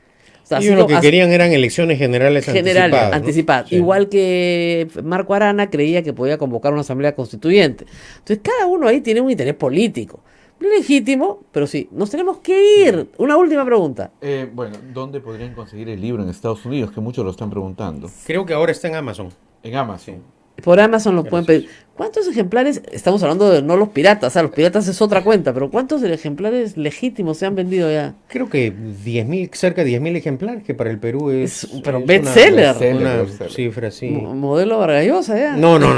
O sea, ellos lo que querían eran elecciones generales anticipadas. ¿No? Sí. Igual que Marco Arana creía que podía convocar una asamblea constituyente. Entonces cada uno ahí tiene un interés político. Legítimo, pero sí, nos tenemos que ir. Una última pregunta. Bueno, ¿dónde podrían conseguir el libro en Estados Unidos? Que muchos lo están preguntando. Creo que ahora está en Amazon. En Amazon. Por Amazon lo pueden pedir. ¿Cuántos ejemplares? Estamos hablando de no los piratas, los piratas es otra cuenta, pero ¿cuántos ejemplares legítimos se han vendido ya? Creo que 10.000, cerca de 10.000 ejemplares, que para el Perú es bestseller. Una cifra así. Modelo Vargallosa ya. No. No,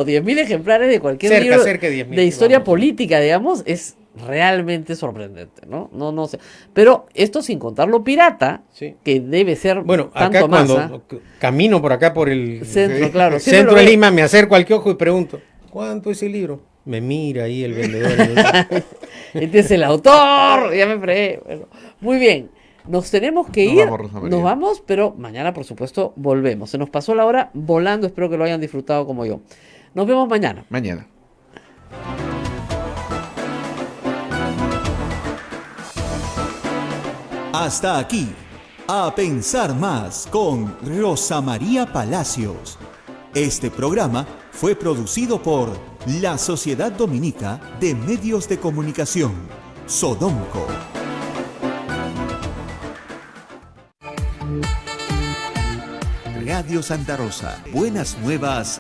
10.000 ejemplares de cualquier libro cerca de 10.000, de historia política, digamos, es realmente sorprendente, ¿no? No sé. Pero esto sin contar lo pirata, sí, que debe ser bueno, tanto acá más. Cuando camino por acá por el centro, claro, centro de Lima, me acerco al kiosco y pregunto, ¿cuánto es el libro? Me mira ahí el vendedor. Este es el autor, ya me fregué. Bueno, muy bien. Nos tenemos que ir, nos vamos, pero mañana, por supuesto, volvemos. Se nos pasó la hora volando, espero que lo hayan disfrutado como yo. Nos vemos mañana. Mañana. Hasta aquí, A Pensar Más con Rosa María Palacios. Este programa fue producido por la Sociedad Dominica de Medios de Comunicación, Sodomco. Radio Santa Rosa, buenas nuevas